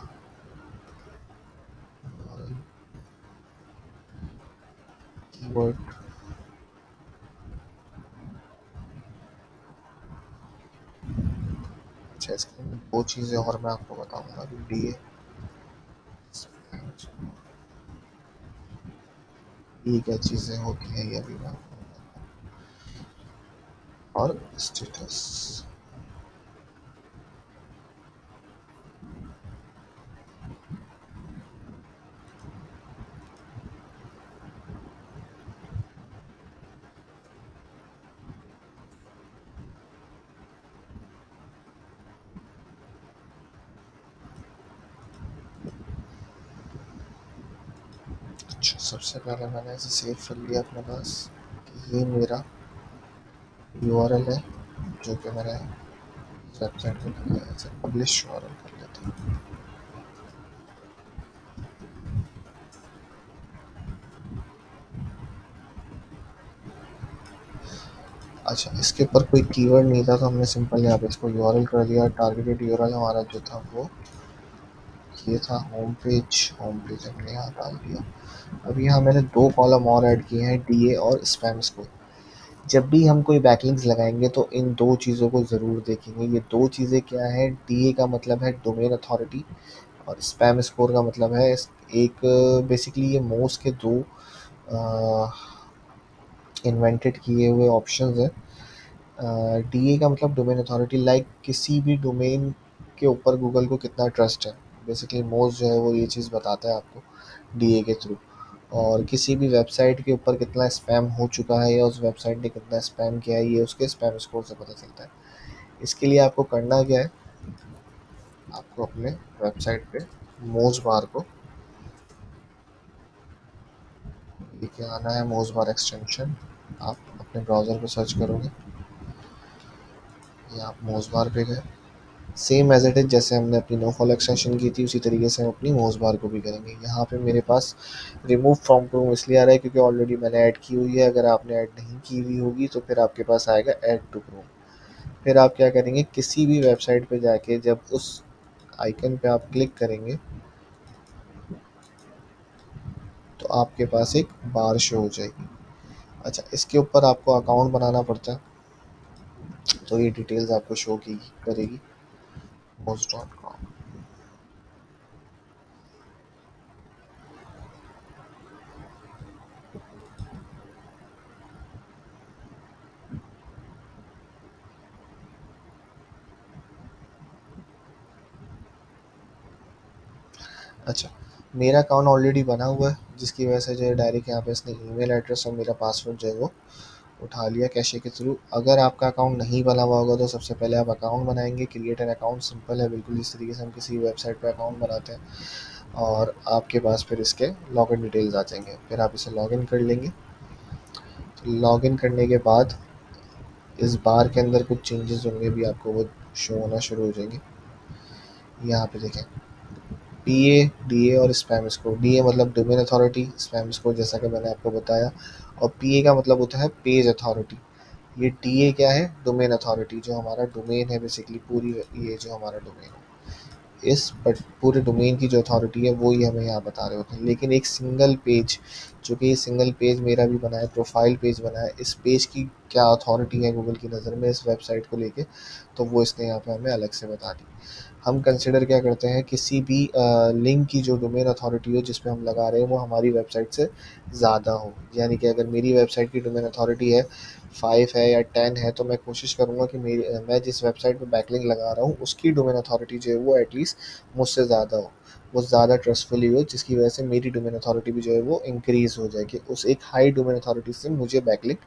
कीवर्ड। अच्छा, इसके अंदर दो चीज़ें और मैं आपको बताऊंगा अभी। डी ये क्या चीज़ें होती हैं ये अभी मैं आपको बताऊंगा। और स्टेटस। अच्छा, सबसे पहले मैंने इसे सेव कर लिया अपने पास। ये मेरा यूआरएल है जो कि मैंने वेबसाइट पे कर लिया। इसे पब्लिश यूआरएल कर लेते हैं। अच्छा, इसके ऊपर कोई कीवर्ड नहीं था तो हमने सिंपल यहाँ पे इसको यूआरएल कर दिया। टारगेटेड यूआरएल हमारा जो था वो ये था होम पेज। होम पेज हमने यहाँ डाल दिया। अब यहाँ मैंने दो कॉलम और ऐड किए हैं, डीए और स्पैम स्कोर। जब भी हम कोई बैकलिंक्स लगाएंगे तो इन दो चीज़ों को ज़रूर देखेंगे। ये दो चीज़ें क्या है, डीए का मतलब है डोमेन अथॉरिटी और स्पैम स्कोर का मतलब है एक बेसिकली ये मोस्ट के दो इन्वेंटेड किए हुए ऑप्शंस हैं। डीए का मतलब डोमेन अथॉरिटी, लाइक किसी भी डोमेन के ऊपर गूगल को कितना ट्रस्ट है। बेसिकली मोस्ट जो है वो ये चीज़ बताता है आपको डीए के थ्रू। और किसी भी वेबसाइट के ऊपर कितना स्पैम हो चुका है या उस वेबसाइट ने कितना स्पैम किया है, ये उसके स्पैम स्कोर से पता चलता है। इसके लिए आपको करना क्या है, आपको अपने वेबसाइट पे मोज बार को लेके आना है। मोज बार एक्सटेंशन आप अपने ब्राउज़र पे सर्च करोगे, या आप मोज बार पे गए। सेम एज इट इज़ जैसे हमने अपनी नो फॉलो एक्सटेंशन की थी उसी तरीके से हम अपनी मोज बार को भी करेंगे। यहाँ पे मेरे पास रिमूव फ्रॉम क्रोम इसलिए आ रहा है क्योंकि ऑलरेडी मैंने ऐड की हुई है। अगर आपने ऐड नहीं की हुई होगी तो फिर आपके पास आएगा ऐड टू क्रोम। फिर आप क्या करेंगे, किसी भी वेबसाइट पे जाके जब उस आइकन पे आप क्लिक करेंगे तो आपके पास एक बार शो हो जाएगी। अच्छा, इसके ऊपर आपको अकाउंट बनाना पड़ता है, तो ये डिटेल्स आपको शो की करेगी moz.com। अच्छा, मेरा अकाउंट ऑलरेडी बना हुआ है जिसकी वजह से जो है डायरेक्ट यहाँ पे इसने ईमेल एड्रेस और मेरा पासवर्ड जो है वो उठा लिया कैशे के थ्रू। अगर आपका अकाउंट नहीं बना हुआ होगा तो सबसे पहले आप अकाउंट बनाएंगे। क्रिएट एन अकाउंट सिंपल है बिल्कुल, इस तरीके से हम किसी वेबसाइट पे अकाउंट बनाते हैं। और आपके पास फिर इसके लॉगिन डिटेल्स आ जाएंगे, फिर आप इसे लॉगिन कर लेंगे। तो लॉगिन करने के बाद इस बार के अंदर कुछ चेंजेस होंगे भी आपको वो शो होना शुरू हो जाएंगे। यहाँ पे देखें, पीए, डीए और स्पैम स्कोर। डीए मतलब डोमेन अथॉरिटी, स्पैम स्कोर जैसा कि मैंने आपको बताया, और पीए का मतलब होता है पेज अथॉरिटी। ये डीए क्या है, डोमेन अथॉरिटी, जो हमारा डोमेन है बेसिकली पूरी, ये जो हमारा डोमेन है इस पूरे डोमेन की जो अथॉरिटी है वो ही हमें यहाँ बता रहे होते हैं। लेकिन एक सिंगल पेज, जो कि ये सिंगल पेज मेरा भी बना है, प्रोफाइल पेज बना है, इस पेज की क्या अथॉरिटी है गूगल की नज़र में इस वेबसाइट को लेके, तो वो इसने यहाँ पे हमें अलग से बता दी। हम कंसिडर क्या करते हैं, किसी भी लिंक की जो डोमेन अथॉरिटी हो जिस पे हम लगा रहे हैं वो हमारी वेबसाइट से ज़्यादा हो। यानी कि अगर मेरी वेबसाइट की डोमेन अथॉरिटी है 5 है या 10 है, तो मैं कोशिश करूँगा कि मैं जिस वेबसाइट पे बैकलिंक लगा रहा हूँ उसकी डोमेन अथॉरिटी जो है वो एटलीस्ट मुझसे ज़्यादा हो, वो ज़्यादा ट्रस्टफुली हो, जिसकी वजह से मेरी डोमेन अथॉरिटी भी जो है वो इंक्रीज़ हो जाए कि उस एक हाई डोमेन अथॉरिटी से मुझे बैकलिंक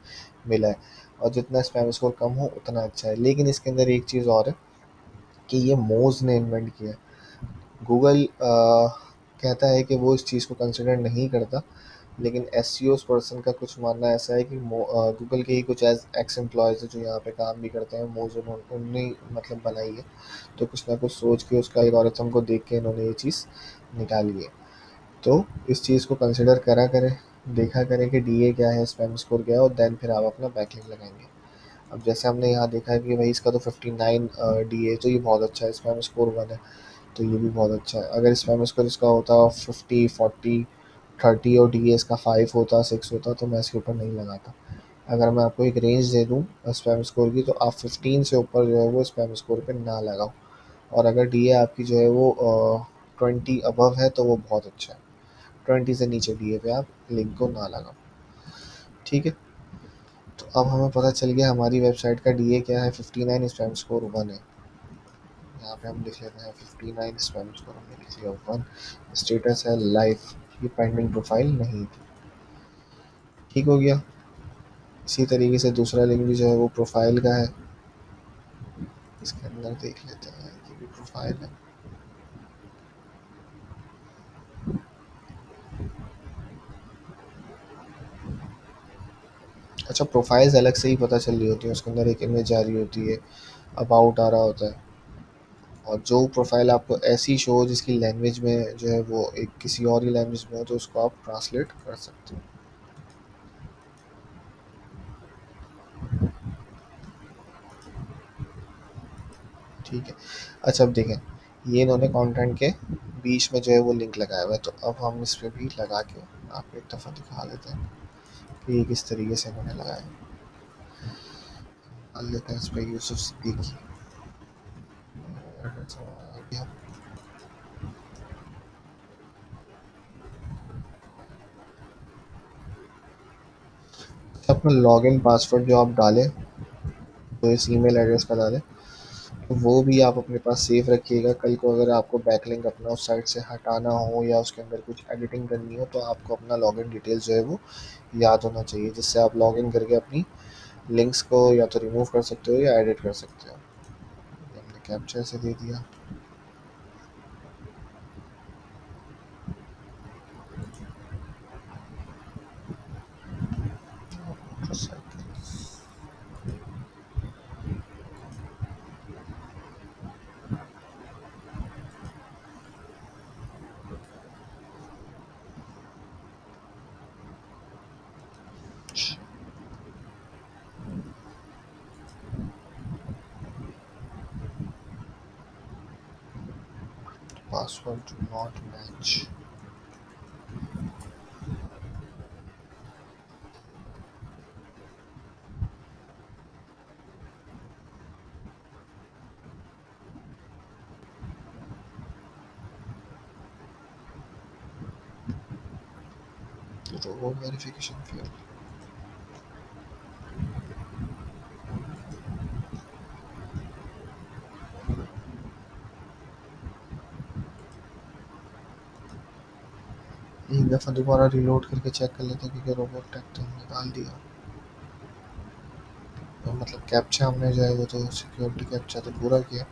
मिला है। और जितना स्पैम स्कोर कम हो उतना अच्छा है। लेकिन इसके अंदर एक चीज़ और है कि ये मोज़ ने इन्वेंट किया है। गूगल कहता है कि वो इस चीज़ को कंसिडर नहीं करता, लेकिन एस पर्सन का कुछ मानना ऐसा है कि गूगल के ही कुछ एक्स एम्प्लॉयज़ हैं जो यहाँ पे काम भी करते हैं, मोज़ उन्होंने मतलब बनाई है। तो कुछ ना कुछ सोच के उसका एल्गोरिथम को देख के इन्होंने ये चीज़ निकाली है। तो इस चीज़ को कंसिडर करा करें, देखा करें कि डीए क्या है, स्पैम स्कोर क्या है, और देन फिर आप अपना बैकलिंक लगाएंगे। अब जैसे हमने यहाँ देखा है कि भाई इसका तो 59 डी है, तो ये बहुत अच्छा है। स्पैम स्कोर 1 है, तो ये भी बहुत अच्छा है। अगर स्पैम स्कोर इसका होता 50 40 30 और डी इसका 5 होता 6 होता, तो मैं इसके ऊपर नहीं लगाता। अगर मैं आपको एक रेंज दे दूँ स्पैम स्कोर की, तो आप 15 से ऊपर जो है वो स्पैम स्कोर पे ना लगाओ। और अगर डी आपकी जो है वो 20 अबव है तो वो बहुत अच्छा है। 20 से नीचे डी पे आप लिंक को ना लगाओ। ठीक है, तो अब हमें पता चल गया हमारी वेबसाइट का डी क्या है, 59, स्पैम स्कोर 1 है। यहाँ पे हम लिख लेते हैं 59, स्पैम स्कोर हमने लिख लिया 1। स्टेटस है लाइव, ये पेंडिंग प्रोफाइल नहीं थी। ठीक हो गया। इसी तरीके से दूसरा लिंक भी जो है वो प्रोफाइल का है, इसके अंदर देख लेते हैं, ये भी प्रोफाइल है। अच्छा, प्रोफाइल्स अलग से ही पता चल रही होती है, उसके अंदर एक इमेज आ रही होती है, अबाउट आ रहा होता है। और जो प्रोफाइल आपको ऐसी शो हो जिसकी लैंग्वेज में जो है वो एक किसी और ही लैंग्वेज में हो, तो उसको आप ट्रांसलेट कर सकते हो। ठीक है। अच्छा, अब देखें, ये इन्होंने कंटेंट के बीच में जो है वो लिंक लगाया हुआ है, तो अब हम इस पर भी लगा के आपको एक दफ़ा दिखा देते हैं कि ये किस तरीके से इन्होंने लगाया है। मान लेते हैं इस पर यूसुफ सिद्दीकी। अपना लॉगिन पासवर्ड जो आप डालें, तो इस ईमेल एड्रेस का डालें, तो वो भी आप अपने पास सेव रखिएगा। कल को अगर आपको बैकलिंक अपना उस साइट से हटाना हो या उसके अंदर कुछ एडिटिंग करनी हो, तो आपको अपना लॉगिन डिटेल्स जो है वो याद होना चाहिए, जिससे आप लॉगिन करके अपनी लिंक्स को या तो रिमूव कर सकते हो या एडिट कर सकते हो। ये हमने कैप्चर से दे दिया। Password do not match. Robot verification fail. एक दफ़ा दोबारा रिलोड करके चेक कर लेते हैं, क्योंकि रोबोट टैग तो हमने डाल दिया। तो मतलब कैप्चा हमने जो है वो तो सिक्योरिटी कैप्चा तो पूरा किया।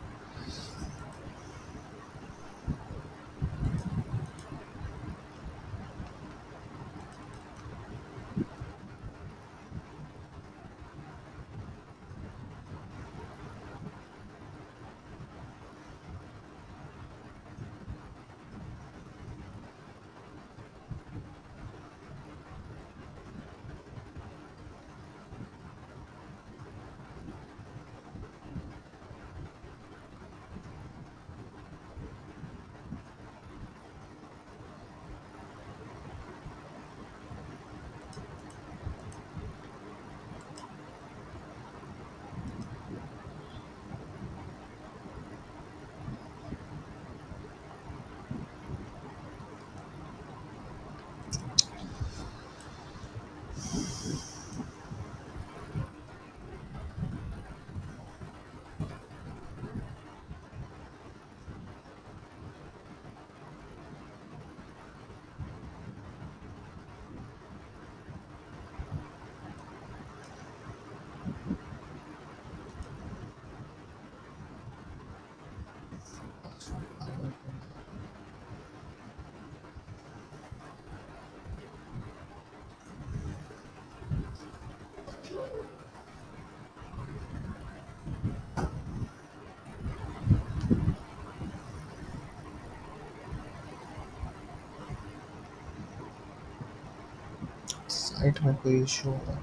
साइट में कोई इशू होगा।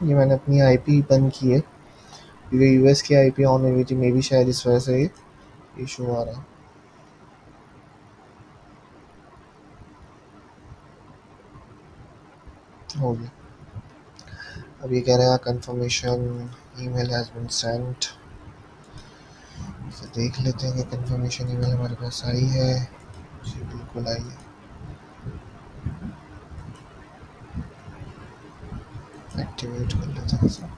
ये मैंने अपनी आईपी बंद की है क्योंकि यूएस की आईपी ऑन हुई थी, मे बी शायद इस वजह से ये इशू आ रहा है। हो गया। अब ये कह रहे हैं confirmation email has been sent. तो देख लेते हैं कि कंफर्मेशन ईमेल हमारे पास आई है। जी बिल्कुल आई है। एक्टिवेट कर लेते हैं इसे।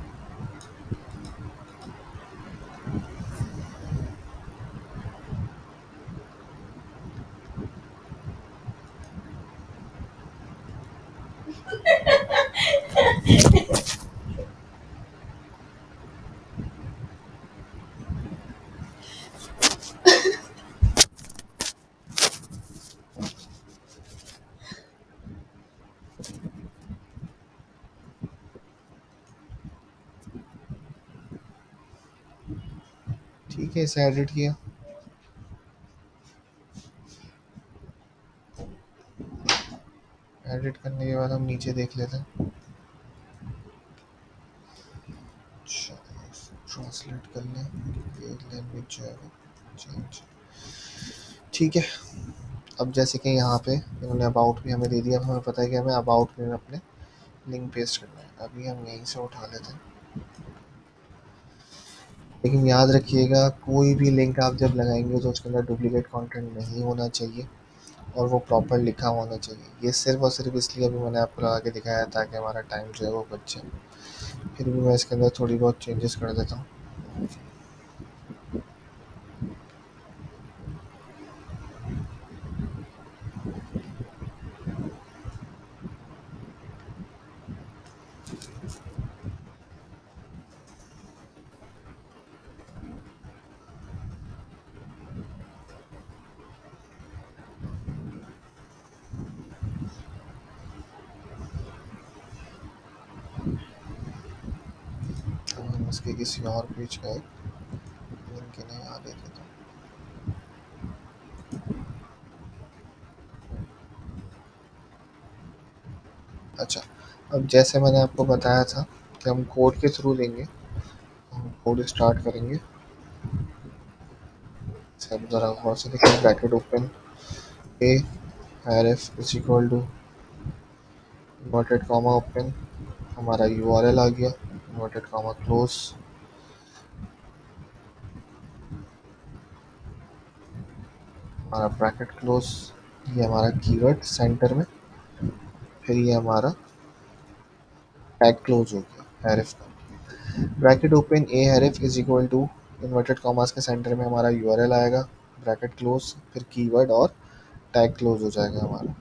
ठीक है, इसे एडिट किया। एडिट करने के बाद हम नीचे देख लेते हैं। ट्रांसलेट कर लें, ये लैंग्वेज जो है वो चेंज। ठीक है। अब जैसे कि यहाँ पे इन्होंने अबाउट भी हमें दे दिया, अब हमें पता है कि हमें अबाउट में अपने लिंक पेस्ट करना है। अभी हम यहीं से उठा लेते हैं। लेकिन याद रखिएगा कोई भी लिंक आप जब लगाएंगे तो उसके अंदर डुप्लीकेट कंटेंट नहीं होना चाहिए और वो प्रॉपर लिखा होना चाहिए। ये सिर्फ और सिर्फ इसलिए अभी मैंने आपको लगा के दिखाया ताकि हमारा टाइम जो है वो बच जाए। फिर भी मैं इसके अंदर थोड़ी बहुत चेंजेस कर देता हूँ। तो हम इसके किसी और पेज का लिंक इन्हें यहाँ दे देता हूँ। अच्छा, अब जैसे मैंने आपको बताया था कि हम कोड के थ्रू लेंगे, हम कोड स्टार्ट करेंगे। सब ज़रा गौर से देखिए। Bracket open, A RF is equal to inverted comma open, हमारा यूआरएल आ गया, इन्वर्टेड कॉमा क्लोज, हमारा ब्रैकेट क्लोज, ये हमारा कीवर्ड सेंटर में, फिर ये हमारा टैग क्लोज हो गया हैरिफ का। Bracket open a href is equal to inverted commas के सेंटर में हमारा यूआरएल आएगा, ब्रैकेट क्लोज, फिर कीवर्ड और टैग क्लोज हो जाएगा हमारा।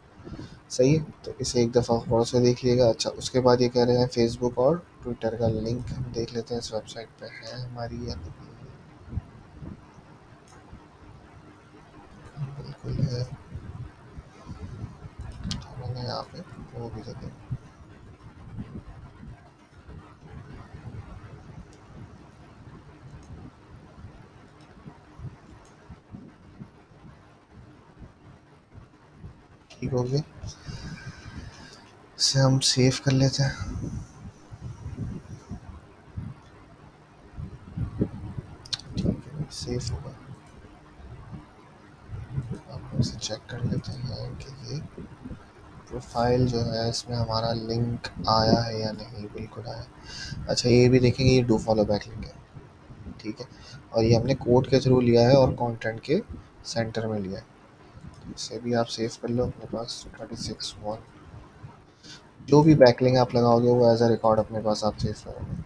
सही है, तो इसे एक दफ़ा और से देख लीजिएगा। अच्छा, उसके बाद ये कह रहे हैं फेसबुक और ट्विटर का लिंक हम देख लेते हैं इस वेबसाइट पे है हमारी या नहीं। बिल्कुल है, तो मैंने यहाँ पे वो भी दे दिया। ठीक हो गया, इसे हम सेव कर लेते हैं। ठीक है, सेव होगा। अब हम इसे चेक कर लेते हैं कि ये प्रोफाइल जो है इसमें हमारा लिंक आया है या नहीं। बिल्कुल आया। अच्छा, ये भी देखेंगे, ये डू फॉलो बैक लिंक है। ठीक है, और ये हमने कोड के थ्रू लिया है और कंटेंट के सेंटर में लिया है। इसे भी आप सेव कर लो अपने पास। 26 1 जो भी बैकलिंग आप लगाओगे वो एज अ रिकॉर्ड अपने पास आप सेव करोगे।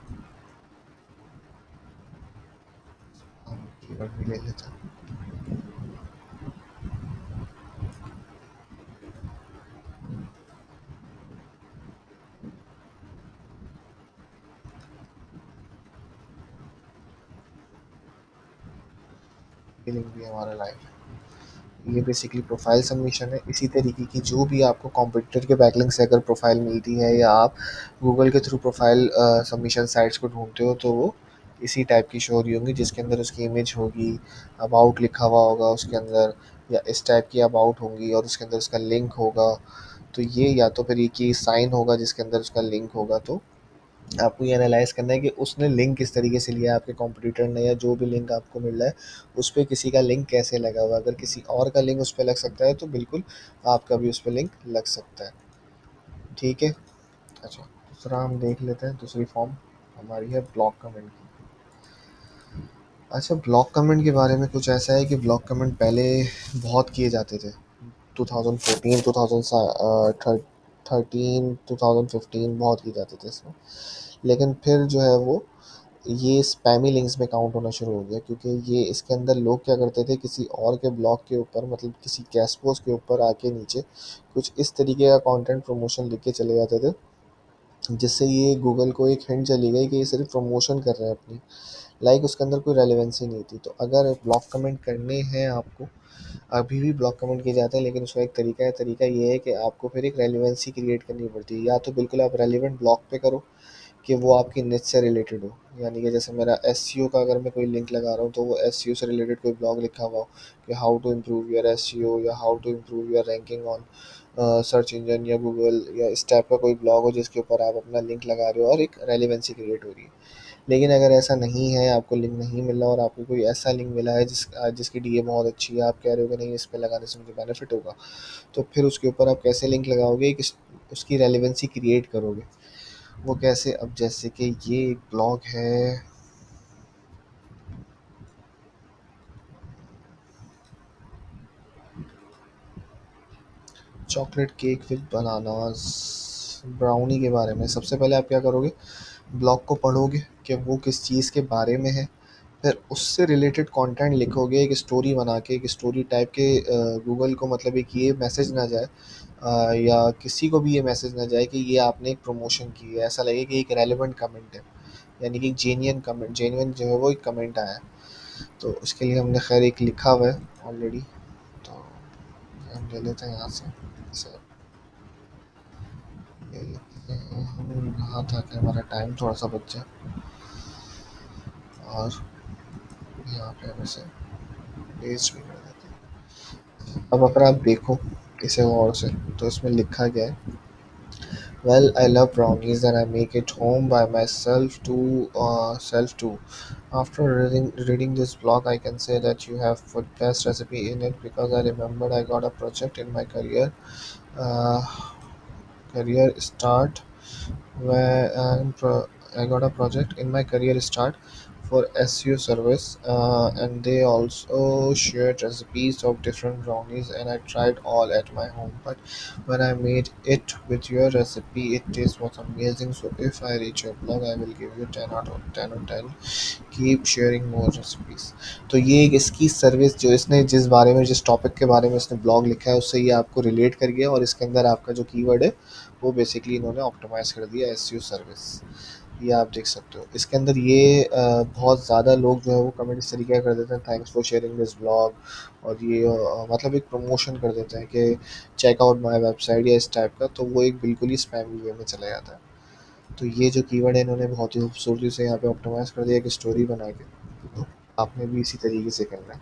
हम कीवर्ड भी ले लेते हैं। ये लिंक भी हमारा लाइव है। ये बेसिकली प्रोफाइल सबमिशन है। इसी तरीके की जो भी आपको कॉम्पिटिटर के बैकलिंक से अगर प्रोफाइल मिलती है या आप गूगल के थ्रू प्रोफाइल सबमिशन साइट्स को ढूंढते हो तो वो इसी टाइप की शो हो रही होंगी जिसके अंदर उसकी इमेज होगी, अबाउट लिखा हुआ होगा उसके अंदर, या इस टाइप की अबाउट होंगी और उसके अंदर उसका लिंक होगा। तो ये या तो फिर ये कि साइन होगा जिसके अंदर उसका लिंक होगा। तो आपको ये एनालाइज करना है कि उसने लिंक किस तरीके से लिया है, आपके कॉम्पिटिटर ने, या जो भी लिंक आपको मिल रहा है उस पर किसी का लिंक कैसे लगा हुआ है। अगर किसी और का लिंक उस पर लग सकता है तो बिल्कुल आपका भी उस पर लिंक लग सकता है। ठीक है। अच्छा, दूसरा हम देख लेते हैं, दूसरी फॉर्म हमारी है ब्लॉक कमेंट की। अच्छा, ब्लॉक कमेंट के बारे में कुछ ऐसा है कि ब्लॉक कमेंट पहले बहुत किए जाते थे। 2014 2013 2015 बहुत किए जाते थे इसमें। लेकिन फिर जो है वो ये स्पैमी लिंक्स में काउंट होना शुरू हो गया, क्योंकि ये इसके अंदर लोग क्या करते थे, किसी और के ब्लॉग के ऊपर, मतलब किसी गेस्ट पोस्ट के ऊपर आके नीचे कुछ इस तरीके का कंटेंट प्रमोशन लिख के चले जाते थे, जिससे ये गूगल को एक हिंट चली गई कि ये सिर्फ प्रमोशन कर रहे हैं अपनी, लाइक उसके अंदर कोई रेलेवेंसी नहीं थी। तो अगर ब्लॉक कमेंट करने हैं आपको, अभी भी ब्लॉक कमेंट किए जाते हैं, लेकिन उसका एक तरीका है। तरीका ये है कि आपको फिर एक रेलेवेंसी क्रिएट करनी पड़ती है। या तो बिल्कुल आप रेलिवेंट ब्लॉक पे करो कि वो आपकी निच से रिलेटेड हो, यानी कि जैसे मेरा एसईओ का अगर मैं कोई लिंक लगा रहा हूँ तो वो एसईओ से रिलेटेड कोई ब्लॉग लिखा हुआ हो कि how to improve your SEO, या how to improve your ranking on search engine या गूगल, या इस टाइप का कोई ब्लॉग हो जिसके ऊपर आप अपना लिंक लगा रहे हो और एक रेलिवेंसी क्रिएट हो रही है। लेकिन अगर ऐसा नहीं है, आपको लिंक नहीं मिला और आपको कोई ऐसा लिंक मिला है जिसकी डीए बहुत अच्छी है, आप कह रहे हो कि नहीं इस पे लगाने से मुझे बेनिफिट होगा, तो फिर उसके ऊपर आप कैसे लिंक लगाओगे, उसकी रेलिवेंसी क्रिएट करोगे। वो कैसे, अब जैसे कि ये एक ब्लॉग है, chocolate cake with bananas brownie के बारे में। सबसे पहले आप क्या करोगे, ब्लॉग को पढ़ोगे कि वो किस चीज़ के बारे में है, फिर उससे रिलेटेड कंटेंट लिखोगे, एक स्टोरी बना के, एक स्टोरी टाइप के। गूगल को मतलब एक ये मैसेज ना जाए, या किसी को भी ये मैसेज ना जाए कि ये आपने एक प्रमोशन की है, ऐसा लगे कि एक रेलेवेंट कमेंट है, यानी कि जेन्युइन कमेंट, जेन्युइन जो है वो एक कमेंट आया है। तो उसके लिए हमने खैर एक लिखा हुआ है ऑलरेडी। तो हम ले लेते हैं यहाँ से इसे, ये लेते हैं हम यहाँ था कि हमारा टाइम थोड़ा सा बच जाए, और यहाँ पे हम इसे पेस्ट भी कर देते हैं। अब अगर आप देखो इसे और से, तो इसमें लिखा गया है, well, I love brownies and I make it home by myself too. Self too. After reading this blog, I can say that you have put best recipe in it, because I remembered I got a project in my uh, career start I got a project in my career start for SEO service, and they also shared recipes of different brownies, and I tried all at my home. But when I made it with your recipe, it taste was amazing. So if I reach your blog, I will give you 10 out of 10 or 10. Keep sharing more recipes. तो ये एक इसकी service, जो इसने जिस बारे में, जिस टॉपिक के बारे में इसने ब्लॉग लिखा है, उससे ये आपको रिलेट कर गया, और इसके अंदर आपका जो कीवर्ड है वो बेसिकली इन्होंने ऑप्टिमाइज कर दिया एसईओ सर्विस। ये आप देख सकते हो इसके अंदर। ये बहुत ज़्यादा लोग जो है वो कमेंट इस तरीके का कर देते हैं, thanks for sharing this blog, और ये मतलब एक प्रमोशन कर देते हैं कि चेक आउट माय वेबसाइट या इस टाइप का। तो वो एक बिल्कुल ही स्पैमी वे में चला जाता है। तो ये जो कीवर्ड है इन्होंने बहुत ही खूबसूरती से यहाँ पे ऑप्टिमाइज कर दिया, एक स्टोरी बना के। तो आपने भी इसी तरीके से करना है।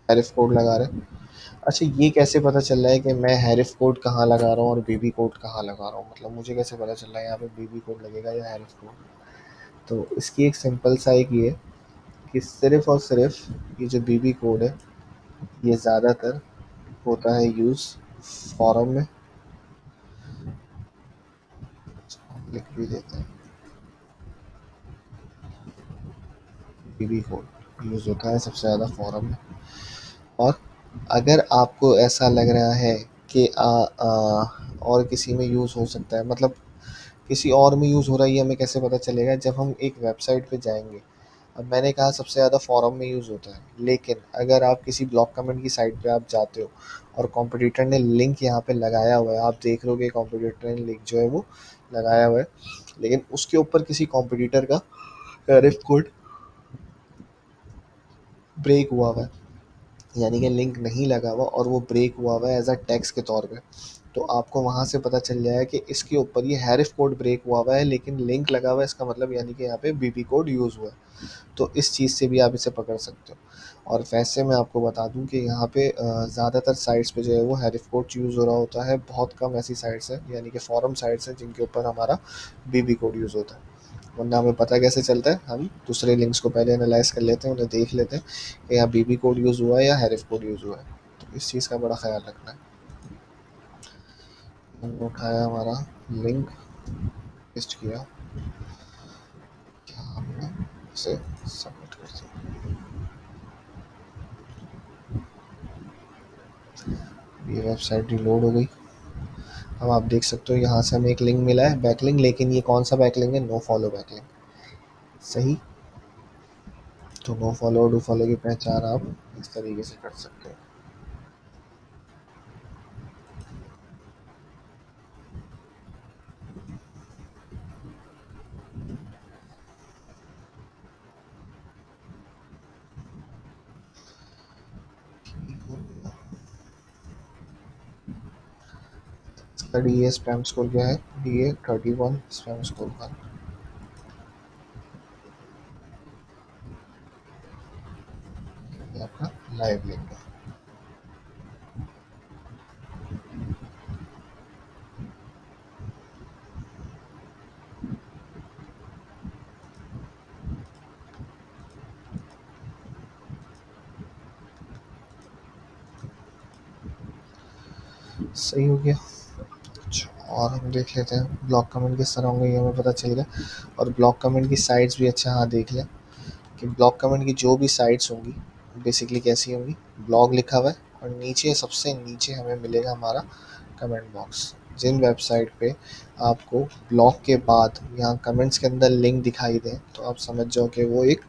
हैरिफ कोड लगा रहे हैं। अच्छा, ये कैसे पता चल रहा है कि मैं हैरिफ कोड कहाँ लगा रहा हूँ और बेबी कोड कहाँ लगा रहा हूँ, मतलब मुझे कैसे पता चल रहा है यहाँ पे बेबी कोड लगेगा या हैरिफ कोड। तो इसकी एक सिंपल सा एक ये, कि सिर्फ और सिर्फ ये जो बेबी कोड है, ये ज़्यादातर होता है यूज़ फॉरम में। लिख भी देते हैं, बेबी कोड यूज़ होता है सबसे ज़्यादा फॉरम में। और अगर आपको ऐसा लग रहा है कि और किसी में यूज़ हो सकता है, मतलब किसी और में यूज़ हो रहा है, ये हमें कैसे पता चलेगा, जब हम एक वेबसाइट पे जाएंगे। अब मैंने कहा सबसे ज़्यादा फॉरम में यूज़ होता है, लेकिन अगर आप किसी ब्लॉक कमेंट की साइट पे आप जाते हो और कॉम्पिटिटर ने लिंक यहाँ पे लगाया हुआ है, आप देख रहे हो कि कॉम्पिटिटर ने लिंक जो है वो लगाया हुआ है, लेकिन उसके ऊपर किसी कॉम्पिटिटर का टैरिफ कोड ब्रेक हुआ हुआ है, यानी कि लिंक नहीं लगा हुआ और वो ब्रेक हुआ हुआ है एज अ टैक्स के तौर पे, तो आपको वहाँ से पता चल जाएगा कि इसके ऊपर ये हेरिफ कोड ब्रेक हुआ है, लेकिन लिंक लगा हुआ है, इसका मतलब यानी कि यहाँ पे बीबी कोड यूज़ हुआ है। तो इस चीज़ से भी आप इसे पकड़ सकते हो। और वैसे मैं आपको बता दूं कि यहाँ पे ज़्यादातर साइट्स पे जो है वो हेरिफ कोड यूज़ हो रहा होता है। बहुत कम ऐसी साइट्स हैं, यानी कि फॉरम साइट्स हैं, जिनके ऊपर हमारा बीबी कोड यूज़ होता है। वरना हमें पता कैसे चलता है, हम दूसरे लिंक्स को पहले एनालाइज कर लेते हैं, उन्हें देख लेते हैं कि यहाँ बीबी कोड यूज़ हुआ है या हेरिफ कोड यूज़ हुआ है। तो इस चीज़ का बड़ा ख्याल रखना है। हमने उठाया हमारा लिंक, पेस्ट किया, क्या हमने इसे सबमिट कर दिया। ये वेबसाइट रिलोड हो गई। अब आप देख सकते हो यहाँ से हमें एक लिंक मिला है, बैकलिंक, लेकिन ये कौन सा बैकलिंक है, नो फॉलो बैकलिंक। सही। तो नो फॉलो और डू फॉलो की पहचान आप इस तरीके से कर सकते हैं। इसका डी ए स्पैम स्कोर क्या है, DA31 स्पैम स्कोर का। ये आपका लाइव लिंक है। सही हो गया। अच्छा, और हम देख लेते हैं ब्लॉक कमेंट किस तरह होंगे, ये हमें पता चल गया। और ब्लॉक कमेंट की साइट्स भी अच्छा हाँ देख लें कि ब्लॉक कमेंट की जो भी साइट्स होंगी बेसिकली कैसी होंगी। ब्लॉग लिखा हुआ है और नीचे, सबसे नीचे हमें मिलेगा हमारा कमेंट बॉक्स। जिन वेबसाइट पे आपको ब्लॉग के बाद यहाँ कमेंट्स के अंदर लिंक दिखाई दें, तो आप समझ जाओ कि वो एक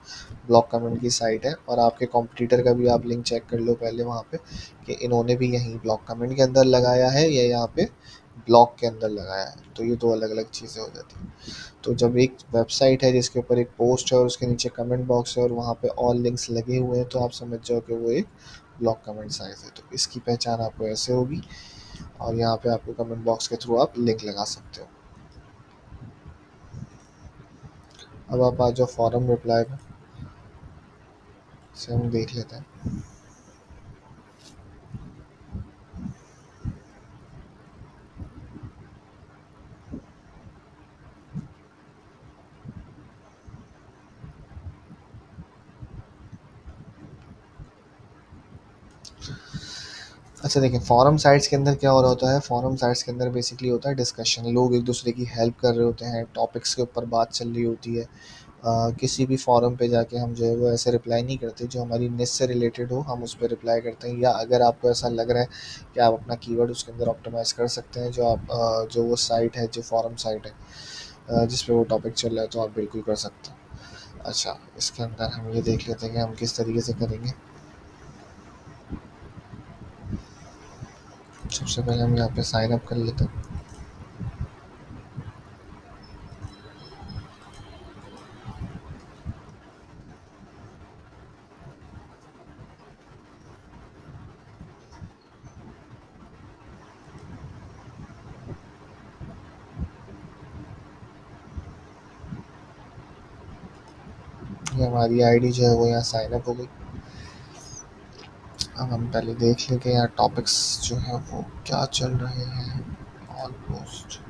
ब्लॉग कमेंट की साइट है। और आपके कॉम्पिटिटर का भी आप लिंक चेक कर लो पहले वहाँ पे कि इन्होंने भी यहीं ब्लॉग कमेंट के अंदर लगाया है या यहाँ पे ब्लॉग के अंदर लगाया है। तो ये दो अलग अलग चीज़ें हो जाती हैं। तो जब एक वेबसाइट है जिसके ऊपर एक पोस्ट है और उसके नीचे कमेंट बॉक्स है और वहाँ पे ऑल लिंक्स लगे हुए हैं, तो आप समझ जाओ कि वो एक ब्लॉक कमेंट साइट है। तो इसकी पहचान आपको ऐसे होगी। और यहाँ पे आपको कमेंट बॉक्स के थ्रू आप लिंक लगा सकते हो। अब आप आ जाओ फॉरम रिप्लाई पे, इसे हम देख लेते हैं। अच्छा देखिए, फॉरम साइट्स के अंदर क्या हो रहा होता है, फॉरम साइट्स के अंदर बेसिकली होता है डिस्कशन। लोग एक दूसरे की हेल्प कर रहे होते हैं, टॉपिक्स के ऊपर बात चल रही होती है। किसी भी फॉरम पे जाके हम जो है वो ऐसे रिप्लाई नहीं करते, जो हमारी निश से रिलेटेड हो हम उस पर रिप्लाई करते हैं। या अगर आपको ऐसा लग रहा है कि आप अपना कीवर्ड उसके अंदर ऑप्टिमाइज़ कर सकते हैं, जो आप जो वो साइट है, जो फॉरम साइट है जिस पे वो टॉपिक चल रहा है, तो आप बिल्कुल कर सकते हैं। अच्छा, इसके अंदर हम ये देख लेते हैं कि हम किस तरीके से करेंगे। सबसे पहले हम यहाँ पे साइन अप कर लेते हैं। ये हमारी आईडी जो है वो यहाँ साइन अप हो गई। अब हम पहले देख लें कि यहाँ टॉपिक्स जो है वो क्या चल रहे हैं। ऑलमोस्ट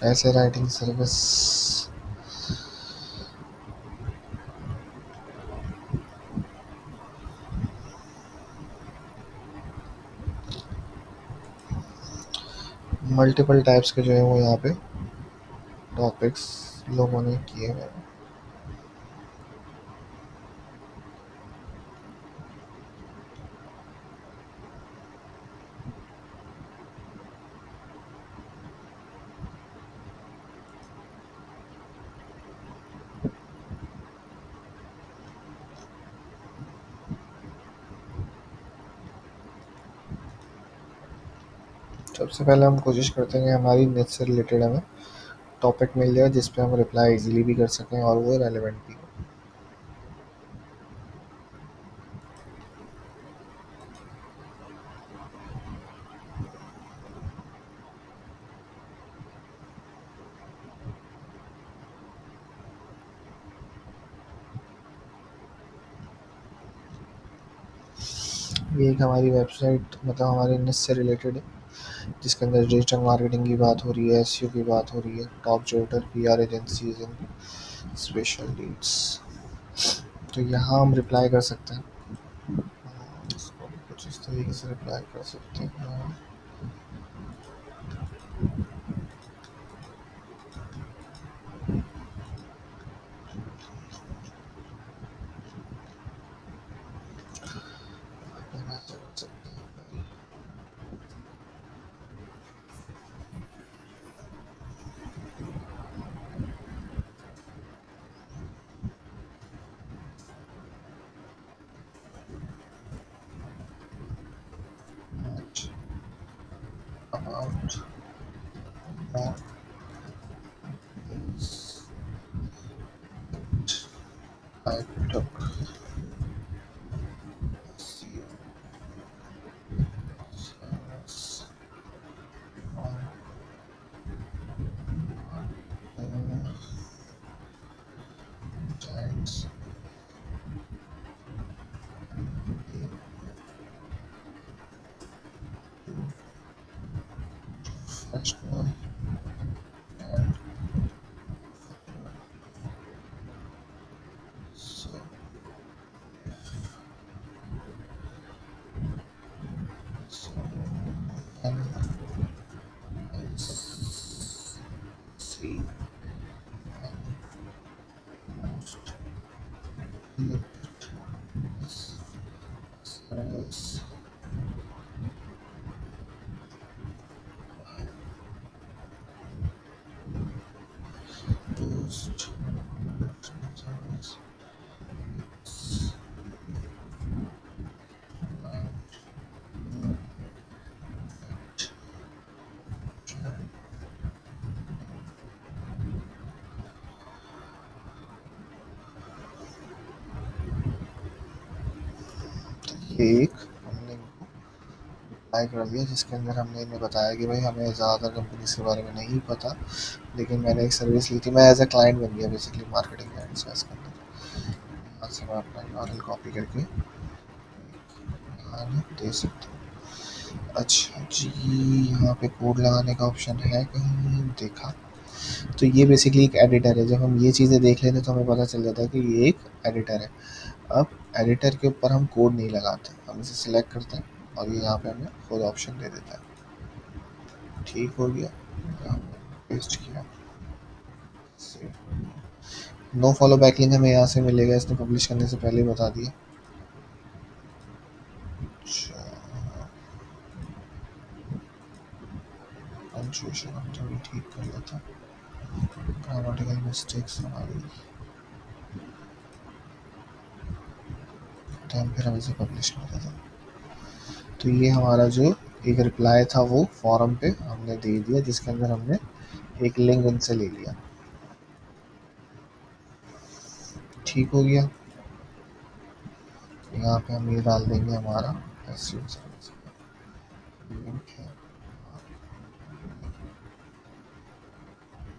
ऐसे राइटिंग सर्विस, मल्टीपल टाइप्स के जो है वो यहाँ पे टॉपिक्स लोगों ने किए हुए हैं। सबसे पहले हम कोशिश करते हैं कि हमारी नेट से रिलेटेड हमें टॉपिक मिल जाए जिस पे हम रिप्लाई इजीली भी कर सकें और वो रेलेवेंट भी हो। ये एक हमारी वेबसाइट मतलब हमारे निश से रिलेटेड है, जिसके अंदर डिजिटल मार्केटिंग की बात हो रही है, एसईओ की बात हो रही है, टॉप जोटर PR agencies in special needs. तो यहाँ हम रिप्लाई कर सकते हैं। इसको कुछ इस तरीके से रिप्लाई कर सकते हैं। About what I took serious on giants professional and so so and I see most service post service ये एक हमने अप्लाई कर दिया, जिसके अंदर हमने इन्हें बताया कि भाई हमें ज़्यादातर कंपनीज के बारे में नहीं पता, लेकिन मैंने एक सर्विस ली थी, मैं एज अ क्लाइंट बन गया बेसिकली मार्केटिंग एंड सेल्स के अंदर। यहाँ से मैं अपना यूआरएल कॉपी करके यहाँ दे सकता हूँ। अच्छा जी, यहाँ पे कोड लगाने का ऑप्शन है कहीं देखा? तो ये बेसिकली एक एडिटर है, जब हम ये चीज़ें देख लेते हैं तो हमें पता चल जाता है कि ये एक एडिटर है। अब एडिटर के ऊपर हम कोड नहीं लगाते, हम इसे सिलेक्ट करते हैं और ये यहाँ पे हमें खुद ऑप्शन दे देता है। ठीक हो गया, यहाँ पे पेस्ट किया। नो फॉलो बैकलिंक हमें यहाँ से मिलेगा, इसने पब्लिश करने से पहले ही बता दिया। अच्छा, पंचुएशन हम थोड़ी ठीक कर लेते हैं, ग्रामेटिकल मिस्टेक्स हमारी, टाइम फिर हम इसे पब्लिश कर देते हैं। तो ये हमारा जो एक रिप्लाई था वो फॉरम पे हमने दे दिया, जिसके अंदर हमने एक लिंक उनसे ले लिया। ठीक हो गया, यहाँ पे हम ये डाल देंगे हमारा एसईओ सर्विस लिंक है।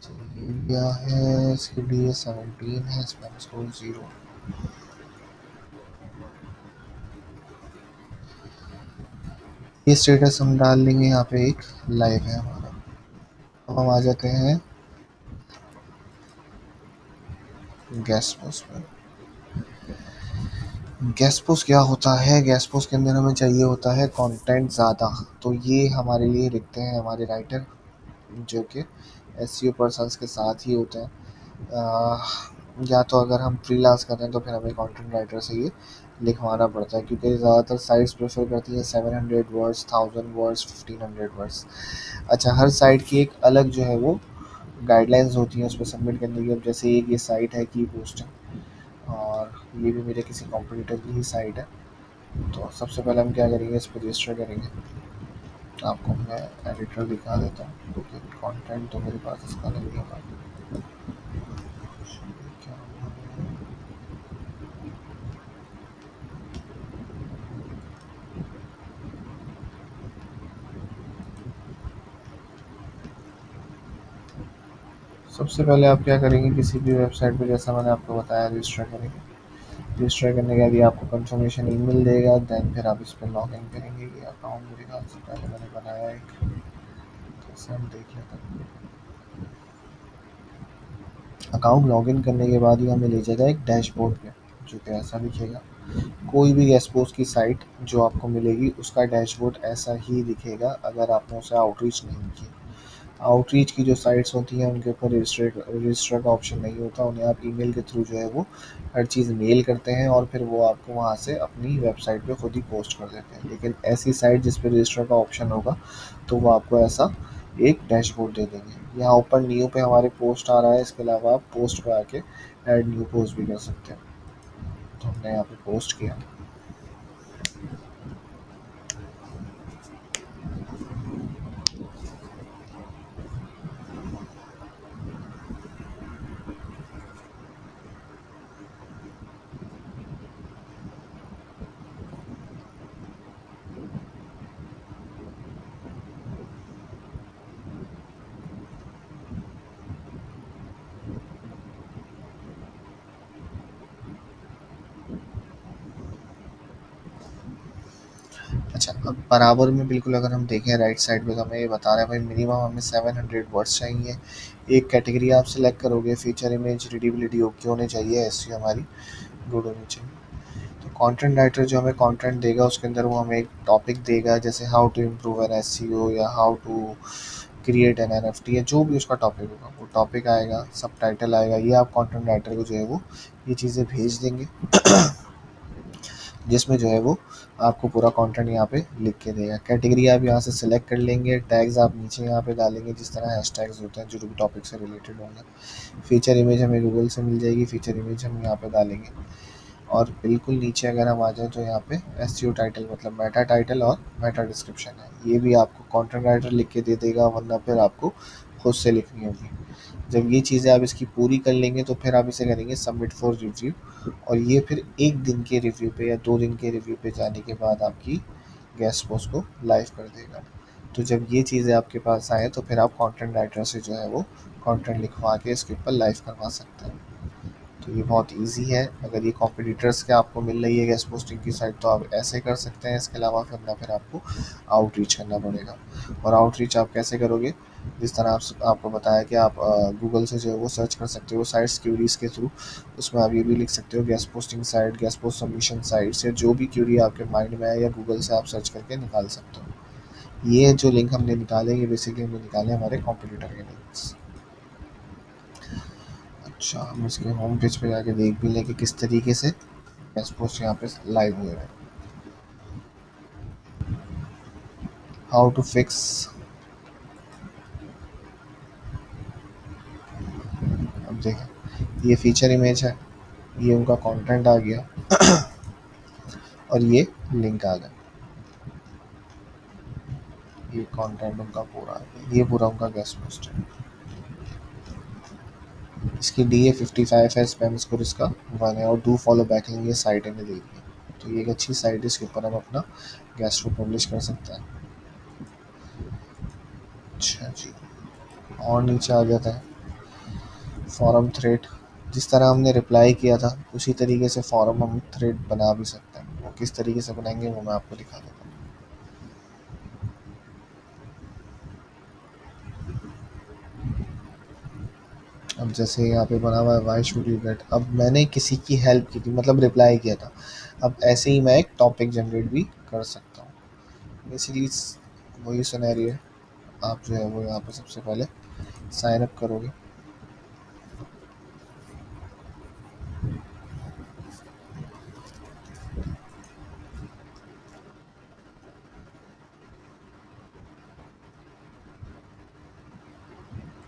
तो ये क्या है, इसकी डी 17 है, स्पैम स्कोर 0। ये स्टेटस हम डाल देंगे, यहाँ पे एक लाइव है हमारा। अब हम आ जाते हैं गेस्ट पोस्ट में। गेस्ट पोस्ट क्या होता है, गेस्ट पोस्ट के अंदर हमें चाहिए होता है कंटेंट ज़्यादा। तो ये हमारे लिए लिखते हैं हमारे राइटर, जो कि एसईओ पर्सन्स के साथ ही होते हैं। या तो अगर हम फ्रीलांस कर रहे हैं तो फिर हमें कंटेंट राइटर से ये लिखवाना पड़ता है, क्योंकि ज़्यादातर साइट्स प्रेफर करती हैं 700 वर्ड्स, 1000 वर्ड्स, 1500 वर्ड्स। अच्छा, हर साइट की एक अलग जो है वो गाइडलाइंस होती हैं उस पर सबमिट करने की। अब जैसे एक ये साइट है की पोस्टिंग, और ये भी मेरे किसी कॉम्पिटिटर की ही साइट है। तो सबसे पहले हम क्या करेंगे, इस पर रजिस्टर करेंगे। आपको मैं एडिटर दिखा देता हूँ क्योंकि कंटेंट तो मेरे पास इसका नहीं होगा। क्या हुआ है? सबसे पहले आप क्या करेंगे, किसी भी वेबसाइट पे जैसा मैंने आपको बताया रजिस्टर करेंगे। रजिस्टर करने के बाद ये आपको कंफर्मेशन ईमेल देगा, देन फिर आप इस पर लॉग इन करेंगे। ये अकाउंट मेरे ख्याल से पहले मैंने बनाया है एक, तो इसे हम देख लेते हैं। अकाउंट लॉगिन करने के बाद ही हमें ले जाएगा एक डैशबोर्ड पे, जो कि ऐसा दिखेगा। कोई भी गेस्पोज की साइट जो आपको मिलेगी उसका डैशबोर्ड ऐसा ही दिखेगा अगर आपने उसे आउटरीच नहीं की। आउटरीच की जो साइट्स होती हैं उनके ऊपर रजिस्टर का ऑप्शन नहीं होता, उन्हें आप ईमेल के थ्रू जो है वो हर चीज़ मेल करते हैं और फिर वो आपको वहाँ से अपनी वेबसाइट पे खुद ही पोस्ट कर देते हैं। लेकिन ऐसी साइट जिस पे रजिस्टर का ऑप्शन होगा तो वो आपको ऐसा एक डैशबोर्ड दे देंगे। यहाँ ऊपर न्यू पे हमारे पोस्ट आ रहा है, इसके अलावा आप पोस्ट पे आके ऐड न्यू पोस्ट भी कर सकते हैं। तो हमने यहाँ पे पोस्ट किया। अच्छा, अब बराबर में बिल्कुल अगर हम देखें राइट साइड पे तो हमें ये बता रहा है भाई मिनिमम हमें 700 वर्ड्स चाहिए। एक कैटेगरी आप सिलेक्ट करोगे, फीचर इमेज रीडेबिलिटी ओके होनी चाहिए, एसईओ हमारी गुड होनी चाहिए। तो कंटेंट राइटर जो हमें कंटेंट देगा उसके अंदर वो हमें एक टॉपिक देगा, जैसे how to improve an SEO या how to create an NFT या जो भी उसका टॉपिक होगा वो टॉपिक आएगा, सब टाइटल आएगा। ये आप कंटेंट राइटर को जो है वो ये चीज़ें भेज देंगे, जिसमें जो है वो आपको पूरा कंटेंट यहाँ पे लिख के देगा। कैटेगरी आप यहाँ से सिलेक्ट कर लेंगे, टैग्स आप नीचे यहाँ पे डालेंगे जिस तरह हैशटैग्स होते हैं जो भी टॉपिक से रिलेटेड होंगे। फीचर इमेज हमें गूगल से मिल जाएगी, फीचर इमेज हम यहाँ पे डालेंगे। और बिल्कुल नीचे अगर हम आ जाएँ तो यहाँ पे एसईओ टाइटल मतलब मेटा टाइटल और मेटा डिस्क्रिप्शन है, ये भी आपको कंटेंट राइटर लिख के दे देगा, वरना फिर आपको खुद से लिखनी होगी। जब ये चीज़ें आप इसकी पूरी कर लेंगे तो फिर आप इसे करेंगे सबमिट फॉर रिव्यू, और ये फिर 1 दिन के रिव्यू पे या 2 दिन के रिव्यू पे जाने के बाद आपकी गेस्ट पोस्ट को लाइव कर देगा। तो जब ये चीज़ें आपके पास आए तो फिर आप कंटेंट राइटर से जो है वो कंटेंट लिखवा के इसके ऊपर लाइव करवा सकते हैं। तो ये बहुत ईजी है। अगर ये कॉम्पिटिटर्स के आपको मिल रही है गेस्ट पोस्टिंग की साइट तो आप ऐसे कर सकते हैं। इसके अलावा फिर आपको आउटरीच करना पड़ेगा। और आउटरीच आप कैसे करोगे, जिस तरह आपको बताया कि आप गूगल से जो है वो सर्च कर सकते हो साइट्स क्यूरीज के थ्रू। उसमें आप ये भी लिख सकते हो guest posting site, guest post submission sites, या जो भी क्यूरी आपके माइंड में है या गूगल से आप सर्च करके निकाल सकते हो। ये जो लिंक हमने निकाले ये बेसिकली हमने निकाले हमारे कॉम्पिटिटर के लिंक्स। अच्छा, हम इसके होम पेज पे जाके देख भी लें कि किस तरीके से गेस्ट पोस्ट यहाँ पे लाइव हुए हैं। हाउ टू फिक्स, अब देखें ये फीचर इमेज है, ये उनका कंटेंट आ गया और ये लिंक आ गया। ये कंटेंट उनका पूरा आ गया, ये पूरा उनका गेस्ट पोस्ट है। इसकी DA55 है, स्पैम स्कोर इसका 1 है और डू फॉलो बैकलिंक ये साइट हमें देगी। तो ये एक अच्छी साइट है, इसके ऊपर हम अपना गेस्ट को पब्लिश कर सकते हैं। अच्छा जी, और नीचे आ जाता है फॉरम थ्रेड। जिस तरह हमने रिप्लाई किया था उसी तरीके से फॉरम हम थ्रेड बना भी सकते हैं। वो किस तरीके से बनाएंगे वो मैं आपको दिखा देता हूँ। अब जैसे यहाँ पे बना हुआ है वाई शुड यू गेट, अब मैंने किसी की हेल्प की थी मतलब रिप्लाई किया था। अब ऐसे ही मैं एक टॉपिक जनरेट भी कर सकता हूँ। बेसिकली वही सिनेरियो है। आप जो है वो यहाँ पे सबसे पहले साइन अप करोगे।